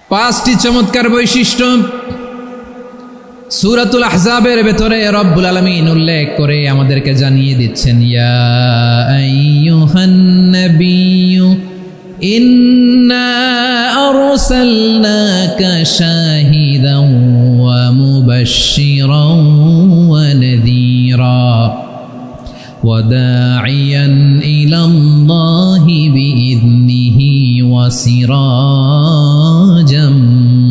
পাঁচটি চমৎকার বৈশিষ্ট্য সূরাতুল আহজাবের ভেতরে রব্বুল আলামিন উল্লেখ করে আমাদেরকে জানিয়ে দিচ্ছেন, ইয়া আইয়ুহান নাবিয়্যু ইন্না আরসালনাকা শাহিদান ওয়া মুবাশশিরান ওয়া নাযীরা ওয়া দাঈয়ান ইলাল্লাহি বিইذনিহি ওয়া সিরাজাম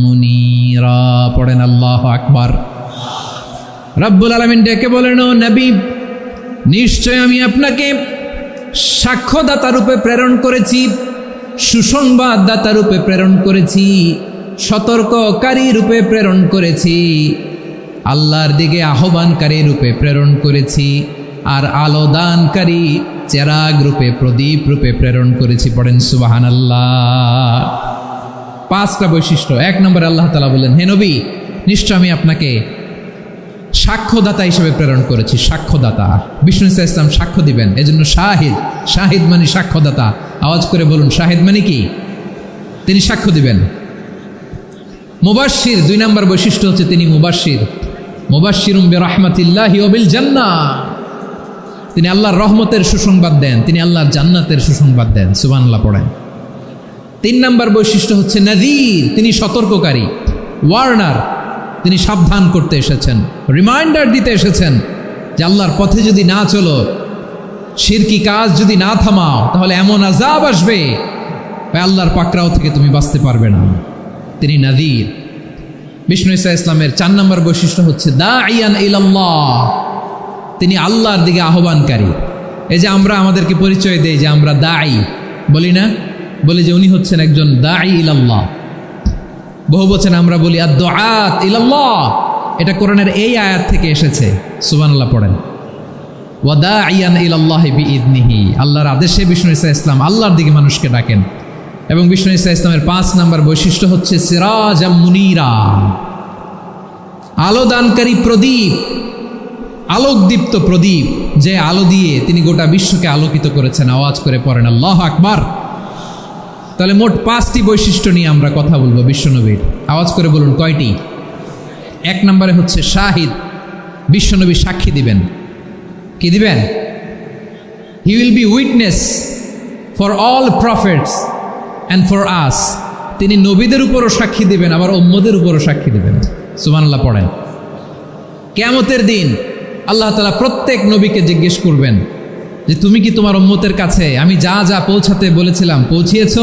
মুনীরা। পড়েন আল্লাহু আকবার। রব্বুল আলামিন ডেকে বলেন, ও নবী, নিশ্চয় আমি আপনাকে সাক্ষ্যদাতা রূপে প্রেরণ করেছি, সুসংবাদদাতা রূপে প্রেরণ করেছি, সতর্ককারী রূপে প্রেরণ করেছি, আল্লাহর দিকে আহ্বানকারী রূপে প্রেরণ করেছি, আর আলোদানকারী চেরাগ রূপে, প্রদীপ রূপে প্রেরণ করেছি। পড়েন সুবহানাল্লাহ। পাঁচটা বৈশিষ্ট্য। এক নম্বরে আল্লাহ তাআলা বললেন, হে নবী, নিশ্চয় আমি আপনাকে সাক্ষ্যদাতা হিসেবে প্রেরণ করেছি। সাক্ষ্যদাতা, বিষ্ণু ইসা ইসলাম সাক্ষ্য দিবেন, এজন্য শাহিদ। শাহিদ মানে সাক্ষ্যদাতা। আওয়াজ করে বলুন, শাহিদ মানে কি? তিনি সাক্ষ্য দিবেন। মুবাশশির, দুই নম্বর বৈশিষ্ট্য হচ্ছে তিনি মুবাশশির। মুবাশশিরুম বিরাহমাতিল্লাহি ওয়া বিল জান্নাহ, তিনি আল্লাহর রহমতের সুসংবাদ দেন, তিনি আল্লাহর জান্নাতের সুসংবাদ দেন। সুবহানাল্লাহ পড়েন। তিন নম্বর বৈশিষ্ট্য হচ্ছে নাযীর, তিনি সতর্ককারী, ওয়ার্নার, তিনি সাবধান করতে এসেছেন, রিমাইন্ডার দিতে এসেছেন যে আল্লাহর পথে যদি না চলো, শিরকি কাজ যদি না থামাও, তাহলে এমন আযাব আসবে আল্লাহর পাকড়াও থেকে তুমি বাঁচতে পারবে না। তিনি নাযীর। বিষ্ণু ইসা ইসলামের চার নম্বর বৈশিষ্ট্য হচ্ছে দাঈয়ান ইলাল্লাহ, তিনি আল্লাহর দিকে আহ্বানকারী। এই যে আমরা আমাদেরকে পরিচয় দেই যে আমরা দাঈ, বলি না? বলি যে উনি হচ্ছেন একজন দাঈ ইলাল্লাহ। বহু বচন আমরা বলি আদ-দুআত ইলাল্লাহ, এটা কোরআনের এই আয়াত থেকে এসেছে। সুবহানাল্লাহ পড়েন। ওয়া দাঈয়ান ইলাল্লাহি বিইذনিহি, আল্লাহর আদেশে বিষ্ণু ইসা ইসলাম আল্লাহর দিকে মানুষকে ডাকেন। এবং বিষ্ণু ইসা ইসলামের পাঁচ নম্বর বৈশিষ্ট্য হচ্ছে সিরাজাম মুনীরা, আলোদানকারী প্রদীপ, আলোকদীপ্ত প্রদীপ, যে আলো দিয়ে তিনি গোটা বিশ্বকে আলোকিত করেছেন। আওয়াজ করে পড়েন আল্লাহু আকবার। তাহলে মোট পাঁচটি বৈশিষ্ট্য নিয়ে আমরা কথা বলবো বিশ্বনবীর। আওয়াজ করে বলুন কয়টি? এক নম্বরে হচ্ছে শাহিদ, বিশ্বনবী সাক্ষী দিবেন। কি দিবেন? He will be witness for all prophets and for us, তিনি নবীদের উপরও সাক্ষী দিবেন, আবার উম্মতের উপরও সাক্ষী দিবেন। সুবহানাল্লাহ পড়েন। কিয়ামতের দিন আল্লাহ তাআলা প্রত্যেক নবীকে জিজ্ঞেস করবেন যে তুমি কি তোমার উম্মতের কাছে আমি যা যা পৌঁছাতে বলেছিলাম পৌঁছিয়েছ?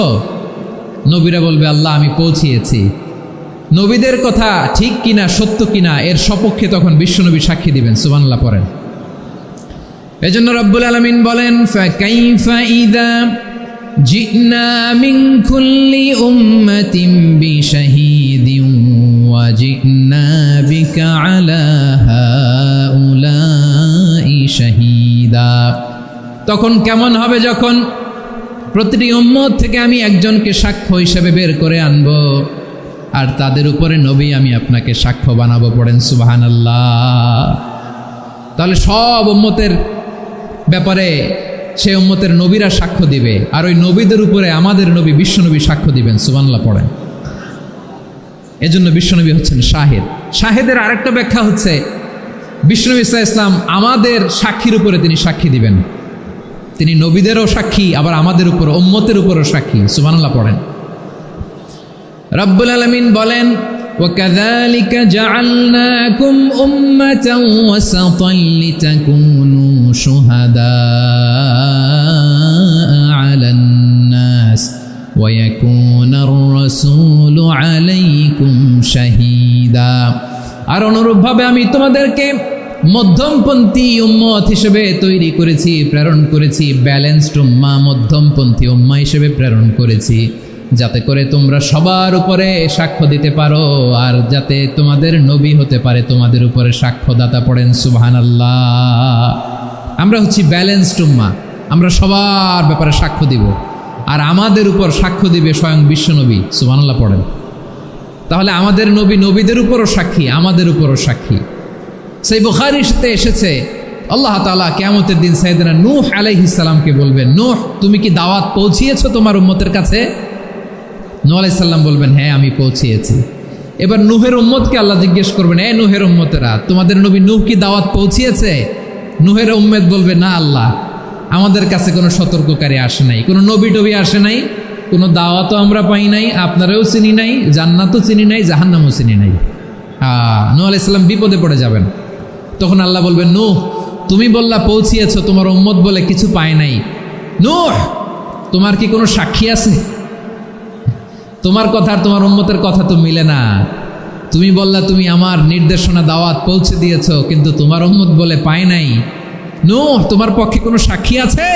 নবীরা বলবে, আল্লাহ আমি পৌঁছিয়েছি। নবীদের কথা ঠিক কিনা, সত্য কিনা, এর সপক্ষে তখন বিশ্বনবী সাক্ষী দিবেন। সুবহানাল্লাহ পড়েন। এজন্য রব্বুল আলামিন বলেন, ফাকাইফা ইযা জিনা মিন কুল্লি উম্মাতিন বিশাহীদিন ওয়া জিনা বিকা আলা হাউলাই শাহীদা। তখন কেমন হবে যখন প্রতিটি উম্মত থেকে আমি একজনকে সাক্ষ্য হিসেবে বের করে আনব, আর তাদের উপরে নবী আমি আপনাকে সাক্ষ্য বানাবো। পড়েন সুবহানাল্লাহ। তাহলে সব উম্মতের ব্যাপারে সে উম্মতের নবীরা সাক্ষ্য দিবে, আর ওই নবীদের উপরে আমাদের নবী বিশ্বনবী সাক্ষ্য দিবেন। সুবহানাল্লাহ পড়েন। এজন্য বিশ্বনবী হচ্ছেন শাহিদ। শাহিদের আরেকটা ব্যাখ্যা হচ্ছে বিষ্ণু ইসা ইসলাম আমাদের সাক্ষীর উপরে তিনি সাক্ষী দিবেন। তিনি নবীদেরও সাক্ষী, আবার আমাদের উপর, উম্মতের উপরও সাক্ষী। সুবহানাল্লাহ পড়েন। রব্বুল আলামিন বলেন, وَكَذَلِكَ جَعَلْنَاكُمْ أُمَّةً وَسَطًا لِتَكُونُوا شُهَدَاءَ عَلَى النَّاسِ وَيَكُونَ الرَّسُولُ عَلَيْكُمْ شَهِيدًا। আর অনুরূপভাবে আমি তোমাদেরকে মধ্যমপন্থী উম্মত হিসেবে তৈরি করেছি, প্রেরণ করেছি। ব্যালেন্সড উম্মাহ, মধ্যমপন্থী উম্মাহ হিসেবে প্রেরণ করেছি, যাতে করে তোমরা সবার উপরে সাক্ষ্য দিতে পারো, আর যাতে তোমাদের নবী হতে পারে তোমাদের উপরে সাক্ষ্যদাতা। পড়েন সুবহানাল্লাহ। আমরা হচ্ছি ব্যালেন্সড উম্মাহ, আমরা সবার ব্যাপারে সাক্ষ্য দিব, আর আমাদের উপর সাক্ষ্য দিবে স্বয়ং বিশ্বনবী। সুবহানাল্লাহ পড়েন। তাহলে আমাদের নবী নবীদের উপরও সাক্ষী, আমাদের উপরও সাক্ষী। সেই বুখারীর সাথে এসেছে আল্লাহ তাআলা কিয়ামতের দিন সাইয়েদনা নূহ আলাইহিস সালামকে বলবেন, নূহ তুমি কি দাওয়াত পৌঁছিয়েছো তোমার উম্মতের কাছে? নূহ আলাইহিস সালাম বলবেন হ্যাঁ আমি পৌঁছিয়েছি। এবার নূহের উম্মতকে আল্লাহ জিজ্ঞেস করবেন, এ নূহের উম্মতেরা, তোমাদের নবী নূহ কি দাওয়াত পৌঁছিয়েছে? নূহের উম্মত বলবে, না আল্লাহ, আমাদের কাছে কোনো সতর্ককারী আসে নাই, কোনো নবী টবি আসে নাই, কোনো দাওয়াতও আমরা পাই নাই, আপনারাও চিনি নাই, জান্নাতও চিনি নাই, জাহান্নামও চিনি নাই। নূহ আলাইহিস সালাম বিপদে পড়ে যাবেন। তখন আল্লাহ বলবেন, নূহ তুমি বললা পৌঁছিয়েছ, তোমার উম্মত বলে কিছু পায় নাই। নূহ তোমার কি কোনো সাক্ষী আছে? তোমার কথা আর তোমার উম্মতের কথা তো মিলে না। তুমি বললা তুমি আমার নির্দেশনা দাওয়াত পৌঁছে দিয়েছ, কিন্তু তোমার উম্মত বলে পায় নাই। নূহ তোমার পক্ষে কোনো সাক্ষী আছে?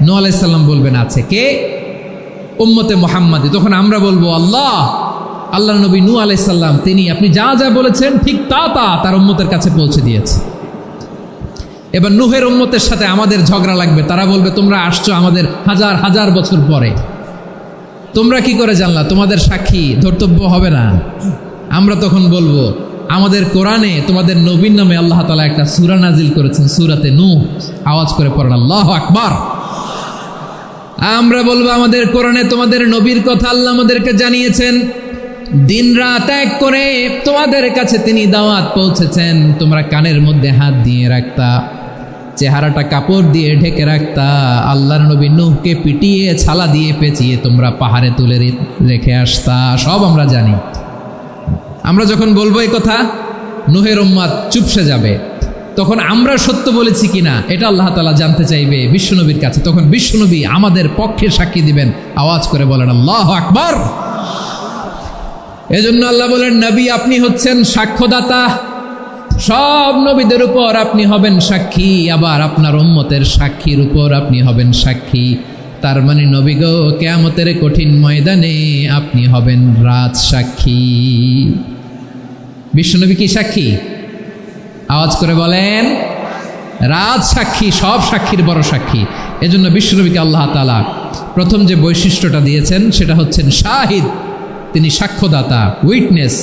নূহ আলাইহিস সালাম বলবেন আছে। কে? উম্মতে মুহাম্মাদি। তখন আমরা বলবো, আল্লাহ নবী নূহ আলাইহিস সালাম তিনি আপনি যা যা বলেছেন ঠিক তা তার উম্মতের কাছে পৌঁছে দিয়েছে। এবার নূহের উম্মতের সাথে আমাদের ঝগড়া লাগবে। তারা বলবে, তোমরা আসছো আমাদের হাজার হাজার বছর পরে, তোমরা কি করে জানলা? তোমাদের সাক্ষী ধর্তব্য হবে না। আমরা তখন বলবো, আমাদের কোরআনে তোমাদের নবীর নামে আল্লাহ তাআলা একটা সূরা নাজিল করেছেন, সূরাতে নূহ। আওয়াজ করে পড়েন আল্লাহু আকবার। আমরা বলবো, আমাদের কোরআনে তোমাদের নবীর কথা আল্লাহ আমাদেরকে জানিয়েছেন, দিন রাত এক করে তোমাদের কাছে তিনি দাওয়াত পৌঁছেছেন। তোমরা কানের মধ্যে হাত দিয়ে রাখতা, চেহারাটা কাপড় দিয়ে ঢেকে রাখতা, আল্লাহর নবী নূহকে পিটিয়ে ছালা দিয়ে পেঁচিয়ে তোমরা পাহাড়ে তুলে রেখে আসতা। সব আমরা জানি। আমরা যখন বলবো এই কথা, নূহের উম্মত চুপসে যাবে। তখন আমরা সত্য বলেছি কিনা এটা আল্লাহ তাআলা জানতে চাইবে বিশ্বনবীর কাছে। তখন বিশ্বনবী আমাদের পক্ষে সাক্ষী দিবেন। আওয়াজ করে বলেন আল্লাহু আকবার। এজন্য আল্লাহ বলেন, নবী আপনি হচ্ছেন সাক্ষ্যদাতা, সব নবীদের উপর আপনি হবেন সাক্ষী, আবার আপনার উম্মতের সাক্ষীর উপর আপনি হবেন সাক্ষী। তার মানে নবী গো, কিয়ামতের কঠিন ময়দানে আপনি হবেন রাজ সাক্ষী। বিশ্বনবী কি সাক্ষী? আওয়াজ করে বলেন, রাজ সাক্ষী, সব সাক্ষীর বড় সাক্ষী। এজন্য বিশ্বনবীকে আল্লাহ তাআলা প্রথম যে বৈশিষ্ট্যটা দিয়েছেন সেটা হচ্ছেন শাহিদ। তিনি সাক্ষ্যদাতা, witness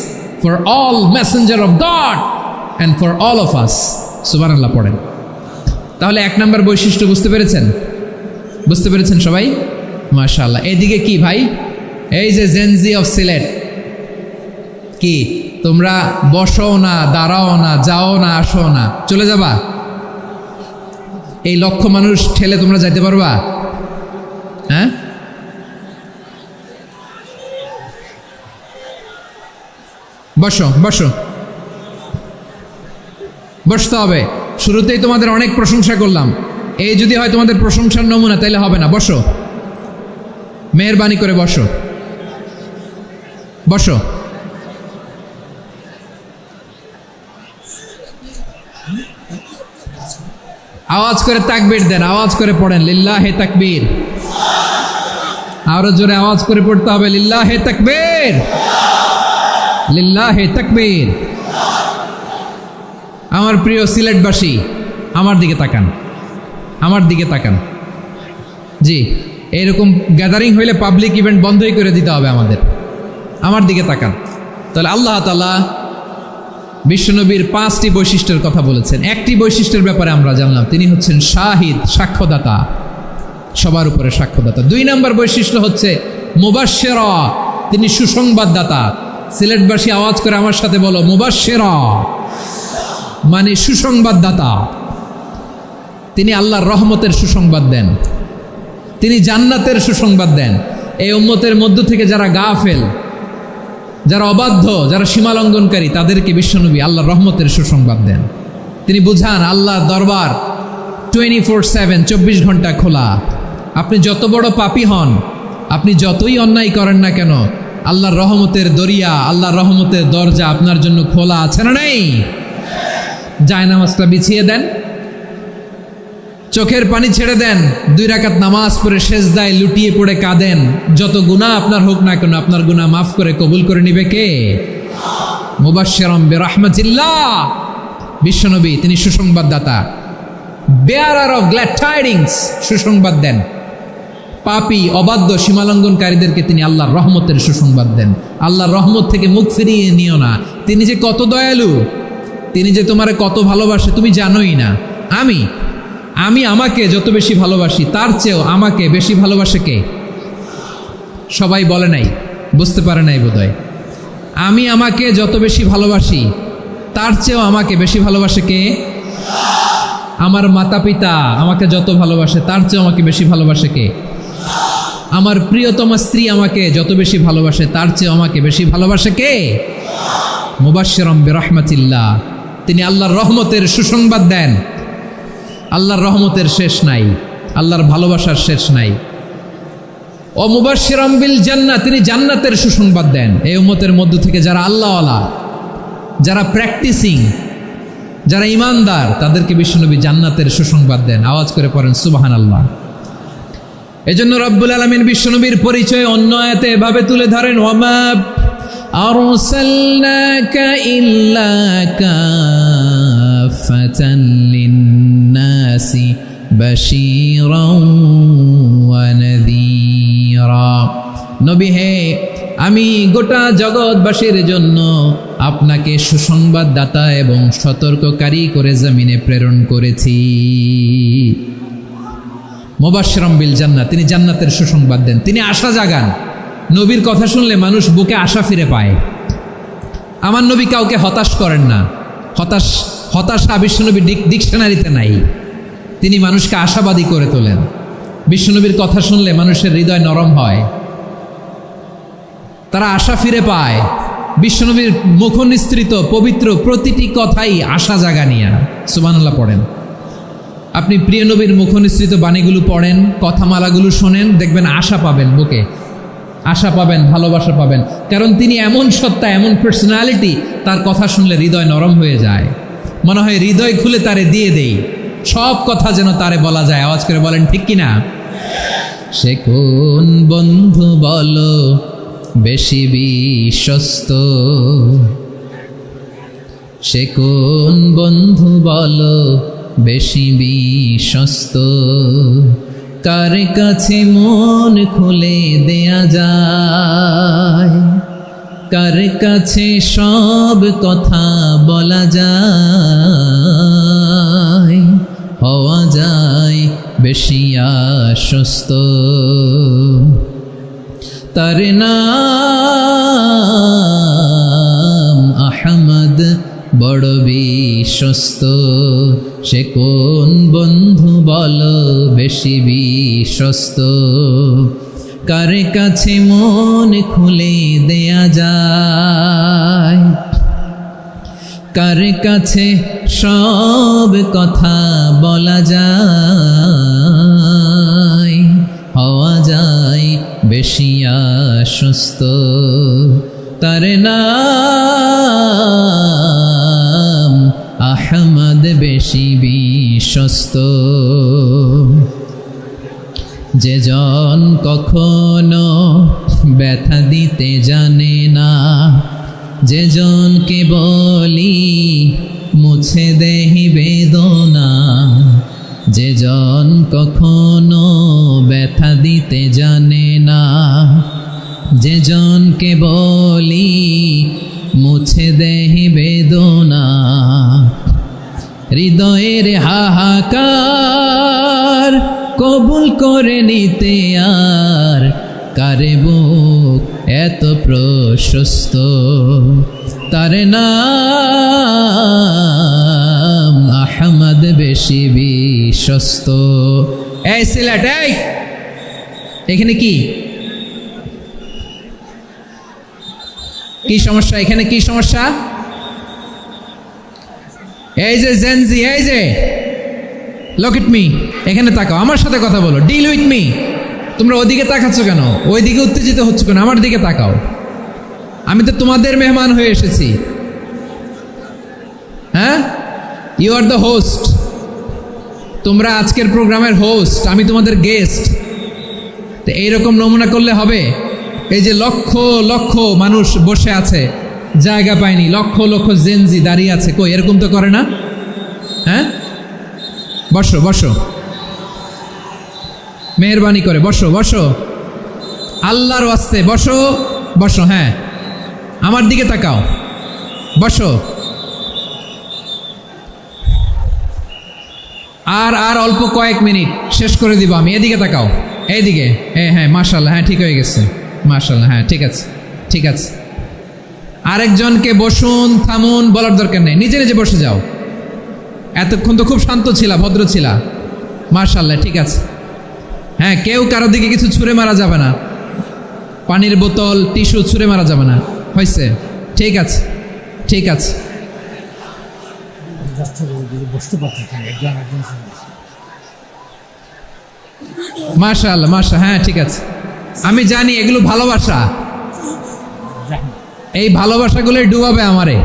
for all messenger of God and for all of us. সুবহানাল্লাহ পড়েন। তাহলে এক নম্বর বৈশিষ্ট্য বুঝতে পেরেছেন? বুঝতে পেরেছেন সবাই? মাশাআল্লাহ। এদিকে কি ভাই, এই যে জেনজি অফ সিলেট, কি তোমরা বসো না, দাঁড়াও না, যাও না, আসো না, চলে যাবা? এই লক্ষ মানুষ ঠেলে তোমরা যাইতে পারবা? হ্যাঁ, বসো বসো, বসতে হবে। শুরুতেই তোমাদের অনেক প্রশংসা করলাম, এই যদি হয় তোমাদের প্রশংসার নমুনা, তাইলে হবে না। বসো, মেহেরবানি করে বসো, বসো। আওয়াজ করে তাকবীর দেন, আওয়াজ করে পড়েন লিল্লাহে তাকবীর। আরো জোরে আওয়াজ করে পড়তে হবে, লিল্লাহে তাকবীর, লিল্লাহে তাকবীর। আমার প্রিয় সিলেটবাসী, আমার দিকে তাকান, আমার দিকে তাকান। জি, এইরকম গ্যাদারিং হইলে পাবলিক ইভেন্ট বন্ধই করে দিতে হবে আমাদের। আমার দিকে তাকান। তাহলে আল্লাহ তাআলা বিশ্বনবীর 5টি বৈশিষ্ট্যের কথা বলেছেন। একটি বৈশিষ্ট্যের ব্যাপারে আমরা জানলাম, তিনি হচ্ছেন শাহিদ, সাক্ষ্যদাতা, সবার উপরে সাক্ষ্যদাতা। 2 নম্বর বৈশিষ্ট্য হচ্ছে মুবাশশিরা, তিনি সুসংবাদদাতা। সিলেটবাসী আওয়াজ করে আমার সাথে বলো, মুবাশশিরা মানে সুসংবাদদাতা। তিনি আল্লাহর রহমতের সুসংবাদ দেন, তিনি জান্নাতের সুসংবাদ দেন। এই উম্মতের মধ্য থেকে যারা গাফেল, যারা অবাধ্য, যারা সীমালঙ্ঘনকারী, তাদেরকে বিশ্বনবী আল্লাহর রহমতের সুসংবাদ দেন। তিনি বুঝান আল্লাহর দরবার 24/7, 24 ঘন্টা খোলা। আপনি যত বড় পাপী হন, আপনি যতই অন্যায় করেন না কেন, আল্লাহর রহমতের দরিয়া, আল্লাহর রহমতের দরজা আপনার জন্য খোলা আছে না নেই? জায়নামাজটা বিছিয়ে দেন, চোখের পানি ছেড়ে দেন, 2 রাকাত নামাজ পড়ে সেজদায় লুটিয়ে পড়ে কাঁদেন। যত গুনাহ আপনার হোক না কেন, আপনার গুনাহ মাফ করে কবুল করে নিবে কে? মুবাশশিরাম বিরাহমাতিল্লাহ। বিশ্বনবী তিনি সুসংবাদদাতা, বেয়ারার অফ গ্ল্যাড টাইডিংস, সুসংবাদ দেন। পাপী, অবাধ্য, সীমালঙ্ঘনকারীদেরকে তিনি আল্লাহর রহমতের সুসংবাদ দেন। আল্লাহর রহমত থেকে মুখ ফিরিয়ে নিও না। তিনি যে কত দয়ালু, তিনি যে তোমারে কত ভালোবাসে তুমি জানোই না। আমি আমাকে যত বেশি ভালোবাসি, তার চেয়েও আমাকে বেশি ভালোবাসে কে? সবাই বলে নাই। বুঝতে পারে নাই বোধহয়। আমি আমাকে যত বেশি ভালোবাসি তার চেয়েও আমাকে বেশি ভালোবাসে কে? আমার মাতা পিতা আমাকে যত ভালোবাসে তার চেয়েও আমাকে বেশি ভালোবাসে কে? আমার প্রিয়তমা স্ত্রী আমাকে যত বেশি ভালোবাসে তার চেয়েও আমাকে বেশি ভালোবাসে কে? মুবাশশিরাম বিরহমাতিল্লাহ, তিনি আল্লাহর রহমতের সুসংবাদ দেন। আল্লাহর রহমতের শেষ নাই, আল্লাহর ভালোবাসার শেষ নাই। ও মুবাশশিরাম বিল জান্নাহ, তিনি জান্নাতের সুসংবাদ দেন এই উম্মতের মধ্য থেকে যারা আল্লাহওয়ালা, যারা প্র্যাকটিসিং, যারা ইমানদার, তাদেরকে বিশ্বনবী জান্নাতের সুসংবাদ দেন। আওয়াজ করে পড়েন সুবহানাল্লাহ। এজন্য রব্বুল আলামিন বিশ্বনবীর পরিচয় অন্য আয়াতে এভাবে তুলে ধরেন, ওয়ামা আরসালনাকা ইল্লা কাফাতান লিন্নাসি বাশীরান ওয়া নাযীরা। নবী হে, আমি গোটা জগৎবাসীর জন্য আপনাকে সুসংবাদদাতা এবং সতর্ককারী করে জমিনে প্রেরণ করেছি। মুবাশশিরাম বিল জান্নাহ, তিনি জান্নাতের সুসংবাদ দেন, তিনি আশা জাগান। নবীর কথা শুনলে মানুষ বুকে আশা ফিরে পায়। আমার নবী কাউকে হতাশ করেন না। হতাশা বিশ্বনবীর ডিকশনারিতে নাই। তিনি মানুষকে আশাবাদী করে তোলেন। বিশ্বনবীর কথা শুনলে মানুষের হৃদয় নরম হয়, তারা আশা ফিরে পায়। বিশ্বনবীর মুখ নিঃসৃত পবিত্র প্রতিটি কথাই আশা জাগানিয়া। সুবহানাল্লাহ পড়েন। আপনি প্রিয় নবীর মুখ নিঃসৃত বাণীগুলো পড়েন, কথামালাগুলো শোনেন, দেখবেন আশা পাবেন, বুকে আশা পাবেন, ভালোবাসা পাবেন। কারণ তিনি এমন সত্তা, এমন পার্সোনালিটি, তার কথা শুনলে হৃদয় নরম হয়ে যায়। মনে হয় হৃদয় খুলে তারে দিয়ে দেই, সব কথা যেন তারে বলা যায়। আওয়াজ করে বলেন ঠিক কিনা? সে কোন বন্ধু বলো বেশি বিশ্বস্ত, সে কোন বন্ধু বলো বেশি বিশ্বস্ত, কার কাছে মন খুলে দেয়া যায়, কার কাছে সব কথা বলা যায়, হওয়া যায় বেশি আশ্বস্ত। তার নাম আহমদ, বড় বিশ্বস্ত। সে কোন বন্ধু বলো বেশি বিশ্বস্ত, কার কাছে মন খুলে দেয়া যায়, কার কাছে সব কথা বলা যায়, হওয়া যায় বেশি আশ্বস্ত। তার নাম আহমদ, বেশি বিশ্বস্ত। যে জন কখনো ব্যথা দিতে জানে না, যে জনকে বলি মুছে দেহি বেদনা, যে জন কখনো ব্যথা দিতে জানে না, যে জনকে বলি মুছে দেহি বেদনা, হৃদয়ের হাহাকার কবুল করে নিতে আর কারে বুক এত প্রশস্ত। তার নাম আহমদ, বেশি বিশ্বস্ত। এই সিলেট, এই এখানে কি কি সমস্যা? এখানে কি সমস্যা? এই যে জেনজি, এই যে লুক এট মি, এখানে তাকাও, আমার সাথে কথা বলো, ডিল উইথ মি। তোমরা ওদিকে তাকাচ্ছ কেন? ওইদিকে উত্তেজিত হচ্ছ কেন? আমার দিকে তাকাও। আমি তো তোমাদের মেহমান হয়ে এসেছি। হ্যাঁ, ইউ আর দ্য হোস্ট। তোমরা আজকের প্রোগ্রামের হোস্ট, আমি তোমাদের গেস্ট। তো এইরকম নমুনা করলে হবে? এই যে লক্ষ লক্ষ মানুষ বসে আছে, জায়গা পায়নি, লক্ষ লক্ষ জেনজি দাঁড়িয়ে আছে, কই এরকম তো করে না? হ্যাঁ, বসো বসো, মেহরবানি করে বসো বসো, আল্লাহর ওয়াস্তে বসো বসো। হ্যাঁ, আমার দিকে তাকাও, বসো। আর অল্প কয়েক মিনিট শেষ করে দিব আমি। এদিকে তাকাও, এইদিকে। হ্যাঁ, মাশাআল্লাহ, হ্যাঁ ঠিক হয়ে গেছে, মাশাআল্লাহ, হ্যাঁ ঠিক আছে। ঠিক আছে। আরেকজনকে বসুন থামুন বলার দরকার নেই, নিজে নিজে বসে যাও। এতক্ষণ তো খুব শান্ত ছিলা, ভদ্র ছিলা, মাশাআল্লাহ, ঠিক আছে। হ্যাঁ, কেউ কারো দিকে কিছু ছুঁড়ে মারা যাবে না, পানির বোতল টিস্যু ছুঁড়ে মারা যাবে না, হয়েছে? ঠিক আছে, ঠিক আছে। মাশাআল্লাহ, মাশা, হ্যাঁ ঠিক আছে। আমি জানি এগুলো ভালোবাসা, এই ভালোবাসাগুলোই ডুবাবে আমারে।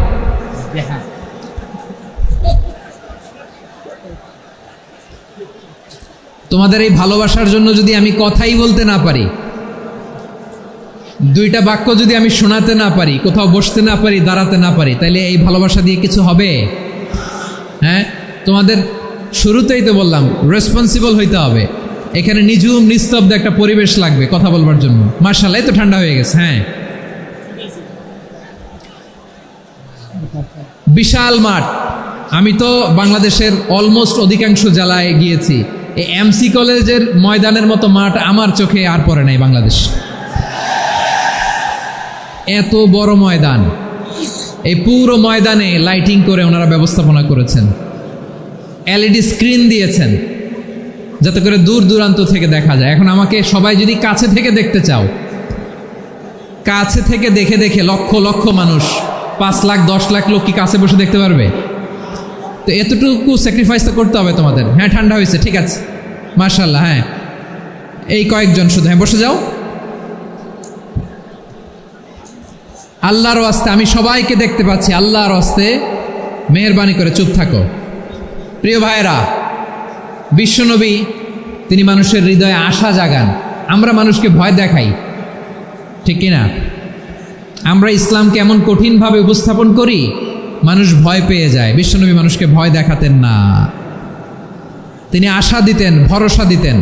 তোমাদের এই ভালোবাসার জন্য যদি আমি কথাই বলতে না পারি, দুইটা বাক্য যদি আমি শোনাতে না পারি, কোথাও বসতে না পারি, দাঁড়াতে না পারি, তাইলে এই ভালোবাসা দিয়ে কিছু হবে? হ্যাঁ, তোমাদের শুরুতেই তো বললাম রেসপন্সিবল হইতে হবে। এখানে নিঝুম নিস্তব্ধ একটা পরিবেশ লাগবে কথা বলবার জন্য। মাশাআল্লাহ, তো ঠান্ডা হয়ে গেছে। হ্যাঁ, বিশাল মাঠ। আমি তো বাংলাদেশের অলমোস্ট অধিকাংশ জেলায় গিয়েছি, এই এমসি কলেজের ময়দানের মতো মাঠ আমার চোখে আর পড়ে নাই বাংলাদেশ। এত বড় ময়দান, এই পুরো ময়দানে লাইটিং করে ওনারা ব্যবস্থাপনা করেছেন, এলইডি স্ক্রিন দিয়েছেন যাতে করে দূর দূরান্ত থেকে দেখা যায়। এখন আমাকে সবাই যদি কাছে থেকে দেখতে চাও, কাছে থেকে দেখে দেখে লক্ষ লক্ষ মানুষ, 5 লাখ 10 লাখ লোক কি কাছে বসে দেখতে পারবে? তো এতটুকু স্যাক্রিফাইস তো করতে হবে তোমাদের। হ্যাঁ, ঠান্ডা হয়েছে, ঠিক আছে, মাশাআল্লাহ। হ্যাঁ, এই কয়েকজন শুধু, হ্যাঁ বসে যাও। আল্লাহর ওয়াস্তে আমি সবাইকে দেখতে পাচ্ছি, আল্লাহর ওয়াস্তে মেহেরবানি করে চুপ থাকো। প্রিয় ভাইয়েরা, বিশ্বনবী তিনি মানুষের হৃদয়ে আশা জাগান। আমরা মানুষকে ভয় দেখাই, ঠিক কিনা? আমরা ইসলামকে এমন কঠিনভাবে উপস্থাপন করি, মানুষ ভয় পেয়ে যায়। বিশ্বনবী মানুষকে ভয় দেখাতেন না, তিনি আশা দিতেন, ভরসা দিতেন।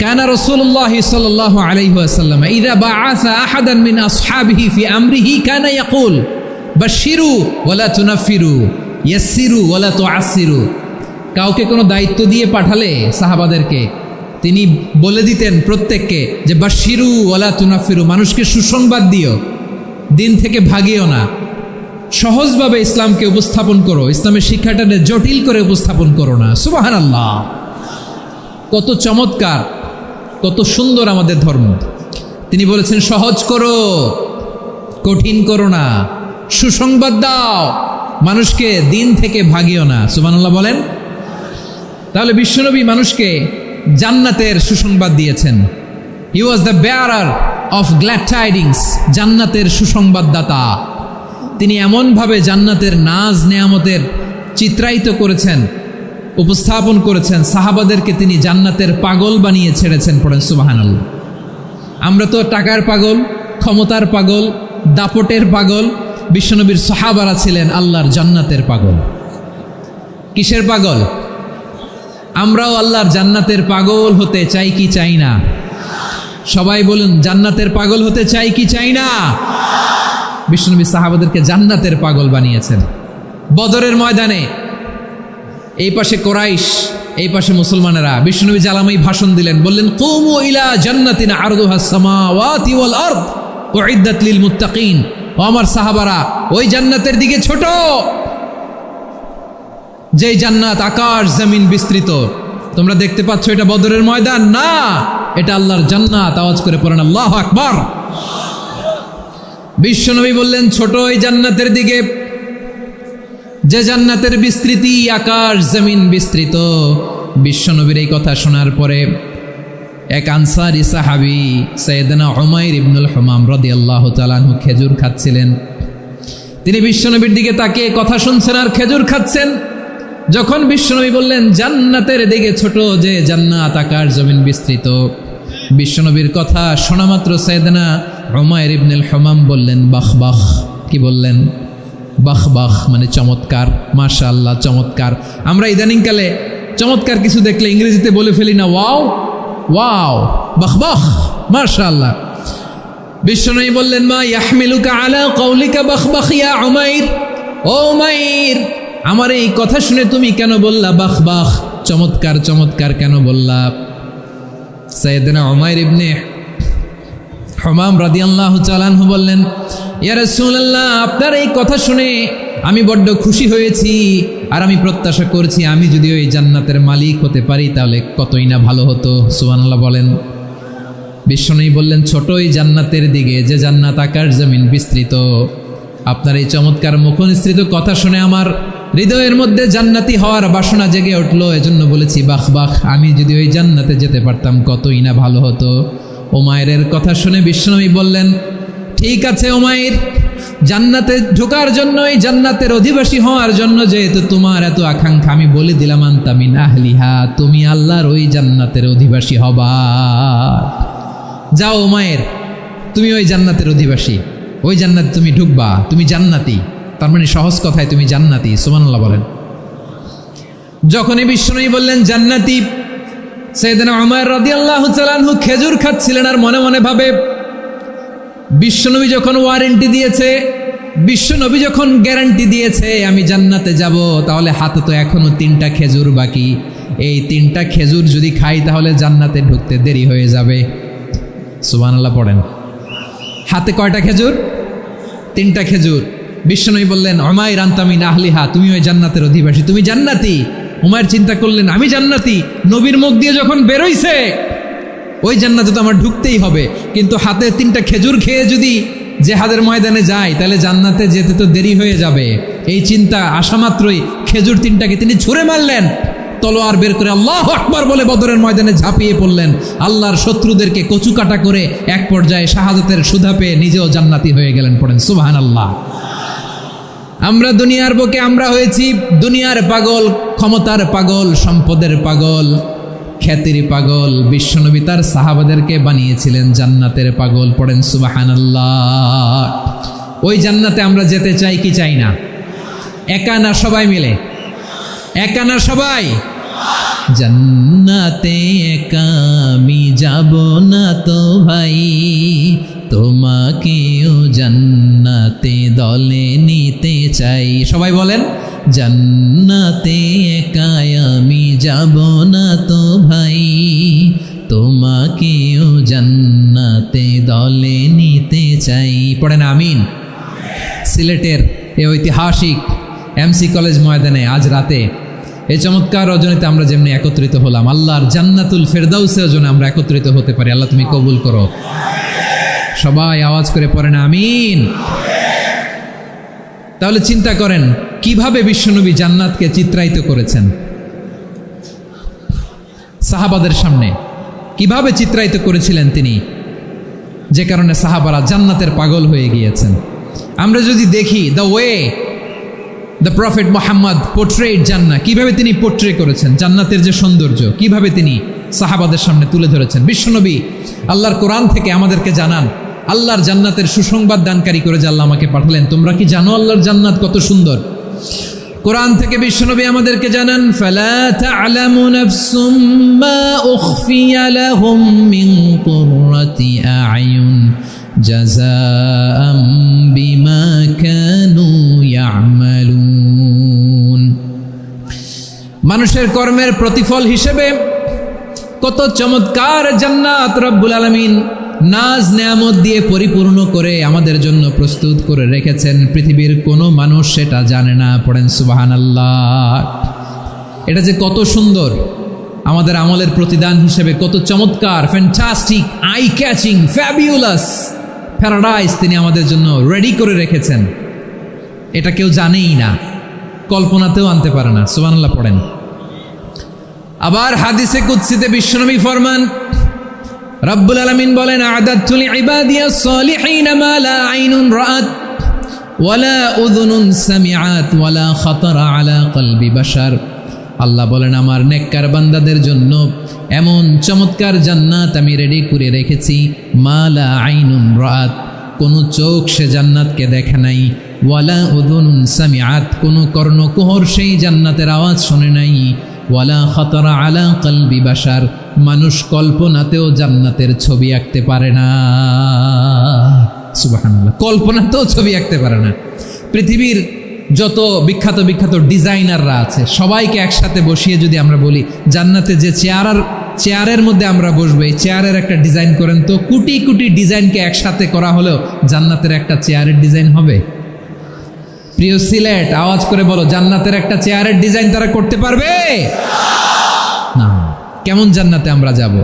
কানা রাসূলুল্লাহ সাল্লাল্লাহু আলাইহি ওয়াসাল্লাম ইযা বাআসা আহাদান মিন আসহাবিহি ফি আমরিহি কানা ইয়াকুল বাশশিরু ওয়ালা তুনাফিরু ইয়াসসিরু ওয়ালা তুআসসিরু। কাউকে কোনো দায়িত্ব দিয়ে পাঠালে সাহাবাদেরকে তিনি বলে দিতেন প্রত্যেককে যে বাশশিরু ওয়ালা তুনাফিরু, মানুষকে সুসংবাদ দিও, দিন থেকে ভাগিও না, সহজভাবে ইসলামকে উপস্থাপন করো, ইসলামের শিক্ষাটাকে জটিল করে উপস্থাপন করো না। সুবহানাল্লাহ, কত চমৎকার, কত সুন্দর আমাদের ধর্ম। তিনি বলেছেন সহজ করো, কঠিন করো না, সুসংবাদ দাও, মানুষকে দিন থেকে ভাগিও না। সুবহানাল্লাহ বলেন। তাহলে বিশ্বনবী মানুষকে জান্নাতের সুসংবাদ দিয়েছেন। He was the bearer of glad tidings, জান্নাতের সুসংবাদদাতা। তিনি এমনভাবে জান্নাতের নাজ নেয়ামতের চিত্রায়িত করেছেন, উপস্থাপন করেছেন, সাহাবাদেরকে তিনি জান্নাতের পাগল বানিয়ে ছেড়েছেন। পড়েন সুবহানাল্লাহ। আমরা তো টাকার পাগল, ক্ষমতার পাগল, দাপটের পাগল। বিশ্বনবীর সাহাবারা ছিলেন আল্লাহর জান্নাতের পাগল। কিসের পাগল? আমরাও আল্লাহর জান্নাতের পাগল হতে চাই কি চাই না? সবাই বলুন, জান্নাতের পাগল হতে চাই কি চাই না? বিশ্বনবী সাহাবাদেরকে জান্নাতের পাগল বানিয়েছেন। বদরের ময়দানে এই পাশে কোরাইশ, এই পাশে মুসলমানেরা। বিশ্বনবী জালামাই ভাষণ দিলেন, বললেন কুমু ইলা জান্নাতিন আরদুহাস সামাওয়াতি ওয়াল আরদ উইদ্দাত লিল মুত্তাকিন। ও আমার সাহাবারা, ওই জান্নাতের দিকে ছোট, যে জান্নাত আকাশ জমিন বিস্তৃত। তোমরা দেখতে পাচ্ছ এটা বদরের ময়দান না, এটা আল্লাহর জান্নাত। আওয়াজ করে পড়েন আল্লাহু আকবার। বিশ্বনবী বললেন ছোট ওই জান্নাতের দিকে, যে জান্নাতের বিস্তৃতি আকাশ জমিন বিস্তৃত। বিশ্বনবীর এই কথা শোনার পরে এক আনসারী সাহাবী সাইয়েদনা উমাইর ইবনুল হুমাম রাদিয়াল্লাহু তাআলা আনহু খেজুর খাচ্ছিলেন। তিনি বিশ্বনবীর দিকে তাকিয়ে কথা শুনছেন আর খেজুর খাচ্ছেন। যখন বিশ্বনবী বললেন জান্নাতের দিকে ছোট, যে জান্নাত আকাশ জমিন বিস্তৃত, বিশ্বনবীর কথা শোনা মাত্র সাইয়েদনা উমাইর ইবনুল হুমাম বললেন বাহ বাহ। কি বললেন? বাহ বাহ, মানে চমৎকার, মাশাআল্লাহ, চমৎকার। আমরা ইদানিংকালে চমৎকার কিছু দেখলে ইংরেজিতে বলে ফেলি না, ওয়াও ওয়াও, বাহ বাহ, মাশাআল্লাহ। বিশ্বনবী বললেন মা ইয়াহমিলুকা আলা কওলিকা বাহ বাহ ইয়া উমাইর। ও উমাইর, আমার এই কথা শুনে তুমি কেন বললা বাহ বাহ, চমৎকার চমৎকার কেন বললা? সাইয়েদনা উমাইর ইবনে হুমাম রাদিয়াল্লাহু তাআলা আনহু বললেন, ইয়া রাসূলুল্লাহ, আপনার এই কথা শুনে আমি বড্ড খুশি হয়েছি, আর আমি প্রত্যাশা করছি আমি যদি ওই জান্নাতের মালিক হতে পারি তাহলে কতই না ভালো হতো। সুবহানাল্লাহ বলেন। বিশ্বনবী বললেন, ছোট এই জান্নাতের দিকে, যে জান্নাত আকাশ জমিন বিস্তৃত। আপনার এই চমৎকার মুখনিসৃত কথা শুনে আমার হৃদয়ের মধ্যে জান্নাতি হওয়ার বাসনা জেগে উঠলো, এজন্য বলেছি বাহ বাহ, আমি যদি ওই জান্নাতে যেতে পারতাম কতই না ভালো হতো। উমাইরের কথা শুনে বিশ্বনবী বললেন, ঠিক আছে উমাইর, জান্নাতে ঢোকার জন্য, এই জান্নাতের অধিবাসী হওয়ার জন্য যেহেতু তোমার এত আকাঙ্ক্ষা, আমি বলে দিলাম আনতা মিন আহলিহা, তুমি আল্লাহর ওই জান্নাতের অধিবাসী হবা। যাও উমাইর, তুমি ওই জান্নাতের অধিবাসী, ওই জান্নাতে তুমি ঢুকবা, তুমি জান্নাতি। তার মানে সহজ কথায় তুমি জান্নাতি। সুবহানাল্লাহ বলেন। যখনই বিশ্বনবী বললেন জান্নাতি, সাইয়েদনা উমর রাদিয়াল্লাহু তাআলা আনহু খেজুর খাচ্ছিলেন আর মনে মনে ভাবে, বিশ্বনবী যখন ওয়ারেন্টি দিয়েছে, বিশ্বনবী যখন গ্যারান্টি দিয়েছে আমি জান্নাতে যাব, তাহলে হাতে তো এখনো 3টা খেজুর বাকি। এই 3টা খেজুর যদি খাই তাহলে জান্নাতে ঢুকতে দেরি হয়ে যাবে। সুবহানাল্লাহ পড়েন। হাতে কয়টা খেজুর? 3টা খেজুর। বিশ্বনবী বললেন, উমাইর আনতা মিন আহলিহা, তুমি ওই জান্নাতের অধিবাসী, তুমি জান্নাতি। উমাইর চিন্তা করলেন, আমি জান্নাতি, নবীর মুখ দিয়ে যখন বেরোইছে ওই জান্নাতে তো আমার ঢুকতেই হবে, কিন্তু হাতে 3টা খেজুর খেয়ে যদি জেহাদের ময়দানে যাই তাহলে জান্নাতে যেতে তো দেরি হয়ে যাবে। এই চিন্তা আসা মাত্রই খেজুর 3টাকে তিনি ছুঁড়ে মারলেন, তলোয়ার বের করে আল্লাহু আকবার বলে বদরের ময়দানে ঝাঁপিয়ে পড়লেন। আল্লাহর শত্রুদেরকে কচুকাটা করে এক পর্যায়ে শাহাদাতের সুধা পেয়ে নিজেও জান্নাতি হয়ে গেলেন। পড়েন সুবহানাল্লাহ। আমরা দুনিয়ার বুকে আমরা হয়েছি দুনিয়ার পাগল, ক্ষমতার পাগল, সম্পদের পাগল, খ্যাতির পাগল। বিশ্বনবী তার সাহাবাদেরকে বানিয়েছিলেন জান্নাতের পাগল। পড়েন সুবহানাল্লাহ। ওই জান্নাতে আমরা যেতে চাই কি চাই না? একা না সবাই মিলে? একা না সবাই? জান্নাতে একা আমি যাব না তো ভাই, তোমাকেও জান্নাতে দলে নিতে চাই। সবাই বলেন, জান্নাতে একা আমি যাব না তো ভাই, তোমাকেও জান্নাতে দলে নিতে চাই। পড়েন আমিন। সিলেটের এই ঐতিহাসিক এমসি কলেজ ময়দানে আজ রাতে এই চমৎকার রজনীতে আমরা যেমনি একত্রিত হলাম, আল্লাহর জান্নাতুল ফেরদাউসের জন্য আমরা একত্রিত হতে পারি। আল্লাহ তুমি কবুল করো। সবাই আওয়াজ করে পড়েন আমিন। তাহলে চিন্তা করেন কিভাবে বিশ্বনবী জান্নাতকে চিত্রায়িত করেছেন সাহাবাদের সামনে, কিভাবে চিত্রায়িত করেছিলেন তিনি, যে কারণে সাহাবারা জান্নাতের পাগল হয়ে গিয়েছেন। আমরা যদি দেখি the way the prophet Muhammad portrait জান্নাত, কিভাবে তিনি পোর্ট্রে করেছেন জান্নাতের যে সৌন্দর্য, কিভাবে তিনি সাহাবাদের সামনে তুলে ধরেছেন। বিশ্বনবী আল্লাহর কোরআন থেকে আমাদেরকে জানান, আল্লাহর জান্নাতের সুসংবাদ দানকারী করে যে আল্লাহ আমাকে পাঠালেন। তোমরা কি জানো আল্লাহর জান্নাত কত সুন্দর? কোরআন থেকে বিশ্বনবী আমাদেরকে জানান, ফালা তা'লামু নাফসুম মা উখফিয়া লাহুম মিন কুররাতি আ'য়ুন জাযাআম বিমা কানু ইয়া'মালুন। মানুষের কর্মের প্রতিফল হিসেবে কত চমৎকার জান্নাত রব্বুল আলামিন নাজ নেয়ামত দিয়ে পরিপূর্ণ করে আমাদের জন্য প্রস্তুত করে রেখেছেন। পৃথিবীর কোনো মানুষ সেটা জানে না। পড়েন সুবহানাল্লাহ। এটা যে কত সুন্দর, আমাদের আমলের প্রতিদান হিসেবে কত চমৎকার, fantastic, eye catching, fabulous paradise তিনি আমাদের জন্য রেডি করে রেখেছেন। এটা কেউ জানেই না, কল্পনাতেও আনতে পারে না। সুবহানাল্লাহ পড়েন। আবার হাদিসে কুদসিতে বিশ্বনবী ফরমান, রব্বুল আলামিন বলেন, আ'দাতু লিইবাদিয়াস সালিহিন মা লা আইনুন রাআত ওয়ালা উযুনুন সামিআত ওয়ালা খাতারা আলা কলবি বাশার। আল্লাহ বলেন, আমার নেককার বান্দাদের জন্য এমন চমৎকার জান্নাত আমি রেডি করে রেখেছি, মা লা আইনুন রাআত, কোনো চোখ সে জান্নাতকে দেখে নাই, ওয়ালা উযুনুন সামিআত, কোনো কর্ণকুহর সেই জান্নাতের আওয়াজ শোনে নাই, ওয়ালা খাতারা আলা কলবি বাশার, মানুষ কল্পনাতেও জান্নাতের ছবি আঁকতে পারে না। সুবহানাল্লাহ, কল্পনাতেও ছবি আঁকতে পারে না। পৃথিবীর যত বিখ্যাত বিখ্যাত ডিজাইনাররা আছে সবাইকে একসাথে বসিয়ে যদি আমরা বলি জান্নাতে যে চেয়ার আর চেয়ারের মধ্যে আমরা বসবো, এই চেয়ারের একটা ডিজাইন করেন তো। কোটি কোটি ডিজাইনকে একসাথে করা হলেও জান্নাতের একটা চেয়ারের ডিজাইন হবে? প্রিয় সিলেট, আওয়াজ করে বলো, জান্নাতের একটা চেয়ারের ডিজাইন তারা করতে পারবে না। কেমন জান্নাতে আমরা যাব?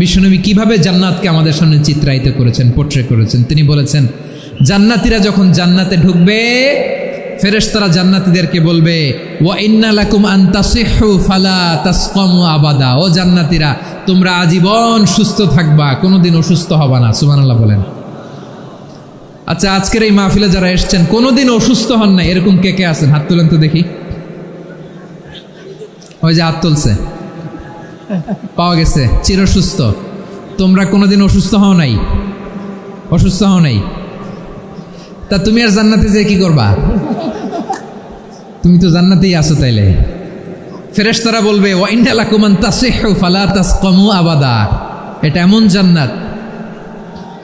বিশ্বনবী কিভাবে জান্নাতকে আমাদের সামনে চিত্রায়িত করেছেন, পোট্রে করেছেন। তিনি বলেছেন, জান্নাতীরা যখন জান্নাতে ঢুকবে, ফেরেশতারা জান্নাতীদেরকে বলবে, ওয়া ইন্না লাকুম আন তাসিহু ফালা তাসকামু আবাদা। ও জান্নাতীরা, তোমরা আজীবন সুস্থ থাকবা, কোনোদিন অসুস্থ হবা না। সুবহানাল্লাহ বলেন। আচ্ছা, আজকের এই মাহফিলে যারা এসেছেন কোনোদিন অসুস্থ হন না, এরকম কে কে আছেন? হাত তুলেন তো দেখি। ওই যে হাত তুলছে, পাওয়া গেছে, চিরসুস্থ। তোমরা কোনোদিন অসুস্থ হও নাই? অসুস্থ হও নাই? তা তুমি আর জান্নাতে যেয়ে কি করবা? তুমি তো জান্নাতেই আছো তাইলে। ফেরেশতারা বলবে, ওয়া ইন্না লাকুম আন তাসিহু ফালা তাসকামু আবাদা। এটা এমন জান্নাত,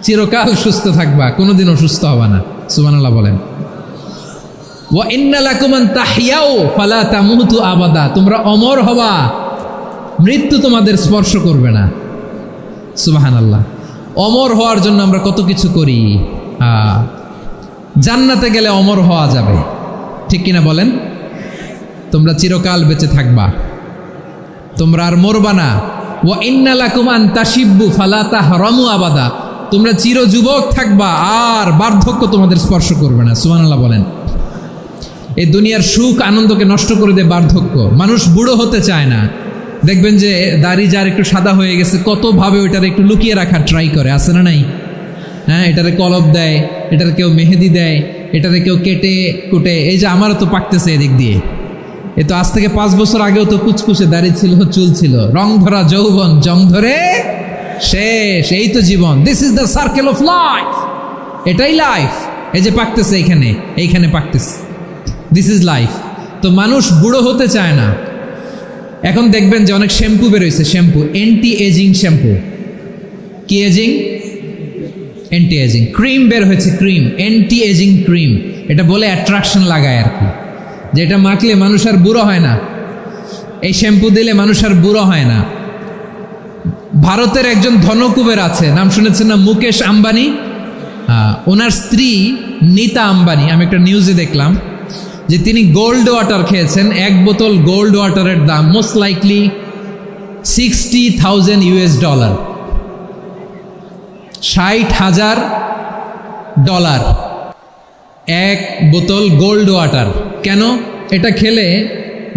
চিরকাল সুস্থ থাকবা, কোনোদিন অসুস্থ হবা না। সুবহানাল্লাহ বলেন। ওয়া ইন্না লাকুম আন তাহইয়াউ ফালা তামুতু আবাদা। তোমরা অমর হবা, মৃত্যু তোমাদের স্পর্শ করবে না। সুবহানাল্লাহ। অমর হওয়ার জন্য আমরা কত কিছু করি। জান্নাতে গেলে অমর হওয়া যাবে, ঠিক কিনা বলেন? তোমরা চিরকাল বেঁচে থাকবা, তোমরা আর মরবা না। ওয়া ইন্না লাকুম আন তাশিব্বু ফালা তাহরামু আবাদা। তোমরা চির যুবক থাকবা, আর বার্ধক্য তোমাদের স্পর্শ করবে না। সুবহানাল্লাহ বলেন। এই দুনিয়ার সুখ আনন্দকে নষ্ট করে দেয় বার্ধক্য। মানুষ বুড়ো হতে চায় না। দেখবেন যে দাড়ি যার একটু সাদা হয়ে গেছে, কতভাবে ওইটার একটু লুকিয়ে রাখার ট্রাই করে, আছে না নাই? হ্যাঁ, এটারে কলব দেয়, এটারে কেউ মেহেদি দেয়, এটারে কেউ কেটে কুটে। এই যে আমারও তো পাকতেছে এদিক দিয়ে। এ তো আজ থেকে 5 বছর আগেও তো কুচকুচে দাড়ি ছিল, চুল ছিল, রং ধরা যৌবন, জং ধরে শেষ। এই তো জীবন। This is the circle of life. এটাই লাইফ। এই যে পাকতেছে এইখানে, এইখানে পাকতেছে, দিস ইজ লাইফ। তো মানুষ বুড়ো হতে চায় না। এখন দেখবেন যে অনেক শ্যাম্পু বেরোইছে, শ্যাম্পু, অ্যান্টি এজিং শ্যাম্পু। কি এজিং? Anti ageing. ক্রিম বের হয়েছে, ক্রিম, অ্যান্টি এজিং ক্রিম। এটা বলে অ্যাট্রাকশন লাগায় আর কি, যে এটা মাখলে মানুষ আর বুড়ো হয় না, এই শ্যাম্পু দিলে মানুষ আর বুড়ো হয় না। ভারতের একজন ধনকুবের আছে, নাম শুনেছেন না? মুকেশ আম্বানি। ওনার স্ত্রী নীতা আম্বানি, আমি একটা নিউজে দেখলাম যে তিনি গোল্ড ওয়াটার খেয়েছেন। 1 বোতল গোল্ড ওয়াটারের দাম মোস্ট লাইকলি $60,000 $60,000 1 বোতল গোল্ড ওয়াটার। কেন? এটা খেলে